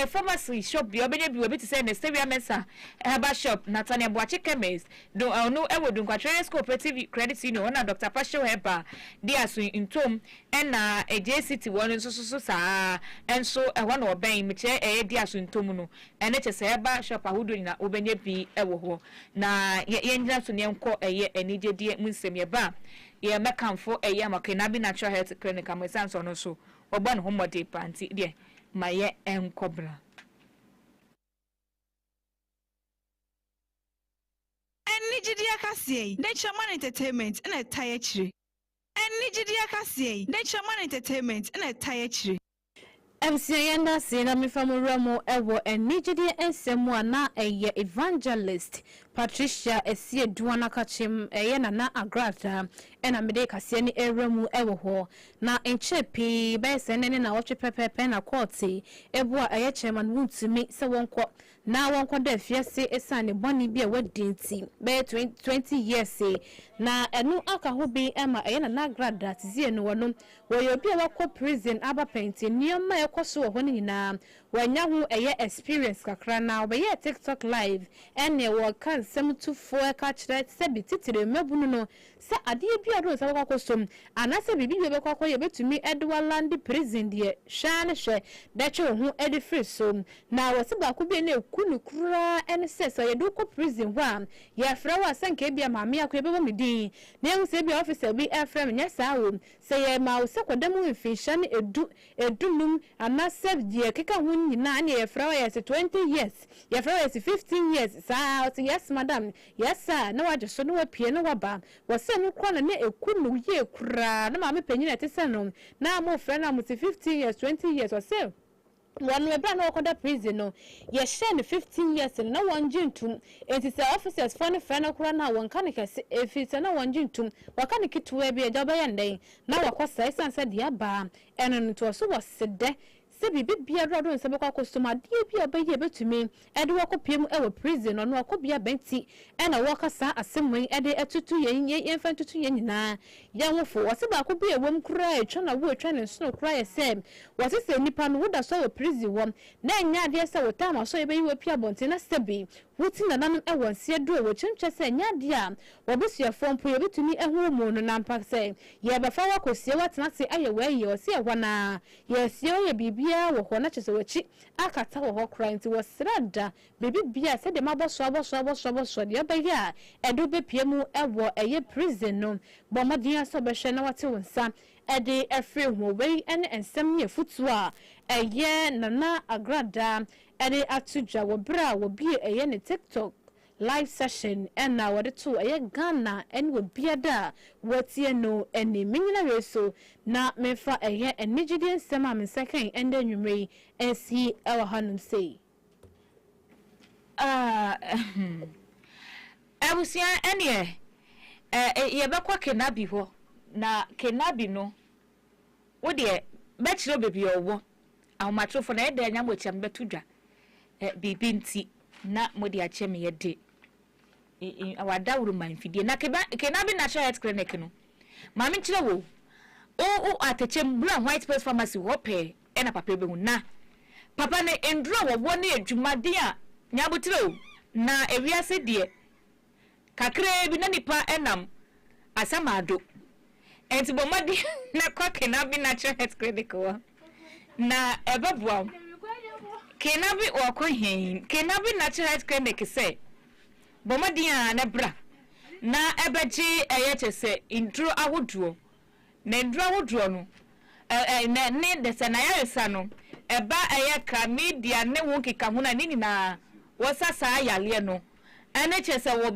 pharmacy shop bi obenya bi obi ti say Nestevia Mensa herbal shop Natania Boache chemist do no ewo do Quatrains cooperative credit union na Dr. Pasho Heba dia so intom na JCT won so saa enso ehwa na oben meche dia so intom no ene chese herbal shop ahodo na obenya bi ewo ho na ye nyina so ne enko eye enigedie munsem ba ye mekanfo eye makena bi natural health clinic amesanso no so ogba no homode panti de maye enkobra Nigeria Kasie, Nature Man Entertainment and a tire tree. And Nigeria Kasie, Nature Man Entertainment and a tire tree. MCNda sina mi famuramo ewo Nigeria ensemwa na eye evangelist Patricia esie duana kachim eye na agrata ena mede kasie ni eremu ewo ho na enchepi be senene na oche pepepe na kwoti ebua eye chairman wuntumi se wonko na wonko da fiase esane boni bi e wadinti be 20 years na enu aka ho bi ema eye na agrada tizie no wono woyo bi e wakọ prison aba penti nioma ekoso wo ni na wanya hu eye experience kakra na obeye TikTok live ene wo kan sem to for ka kire se bititire mabunu no se ade bi ado se wakọ som anase bibi be bekọ ye betumi Edward prison de shane hwe dache hu edi free so na wo se ba ko bi na ekunu kura ene se so ye do ko prison wa ye fra wa sanke bia maame akọ be bo medin na hu se bia officer bi efrem nya saa wo se ye ma wo se kodam mfisha ne edunum anase die keka hu nyina na ye fra wa ye 20 years ye fra wa ye 15 years saa yes madam yes sir na waje so no wapie no waba wo se no kro na ekunu ye kura na maame panyina te se no na mo fra na mo 15 years 20 years wo se one we brand no prison no ye share 15 years na one jintum enti say officers for no friend kura na won kan ke if it's na one jintum wa kan kitwe bi e joba yanden na wakosa isanse dia ba eno no to so wasede se bibi bia rodo nse be kwa customer die bia be ye betumi ede wakopiem e prison no akobia benti e na wakasa asemwen ede etutu ye fantutu ye nyina ya wofo wase ba akobia wom kura etwa na wo etwa ne so kura ye sem wase se nipa no woda so prison wom na nya ade se wotama so ye be yi wapia bonte na sebi wuti na nanum e wonse do wo chimche se nya ade a wobesia fompo ye betumi e ho mu no na mpa se ye ba fa wakosie watena se aye we ye o se ye hwana ye sie ye bibi wo ho na chese wachi akata wo ho kra nti wo srada bebi bia se de maboso de obaya edo be piemu ewo eye prison no bomodin aso be hwe na wate wonsa ede efre ho we ene ensem ye futu a eye nana agrada ede atujwa wo bra wo bie eye ne TikTok live session and now what to a Ghana and would be a da what ye know any minute so na me for a year and Nigerian Samam second and then you may and see our Hanum say Abusia ene yebekwa kenabi ho na kenabi no wo de bechiro bebi owo ahomatrofo na ede anya mocham betudwa bibi nti na modi ache me yede awada wuru manfidie na kenabi natural health clinic no mami chire wo o atechem bra white paste pharmacy wo pe na papa be hu na papa ne endro wo ne adwumade a nyabotire na ewiase de kakre bi na nipa enam asamado enti bomadi na kwa kenabi natural health clinic wo na ebabua kenabi wakwa hen kenabi natural health clinic say bomadi a na bra na ebeji eyeche se indro awoduo na indro awoduo no ne de se na yaresa no eba eye ka media ne won keka ho na ni na wosasa ayale no ene che se wo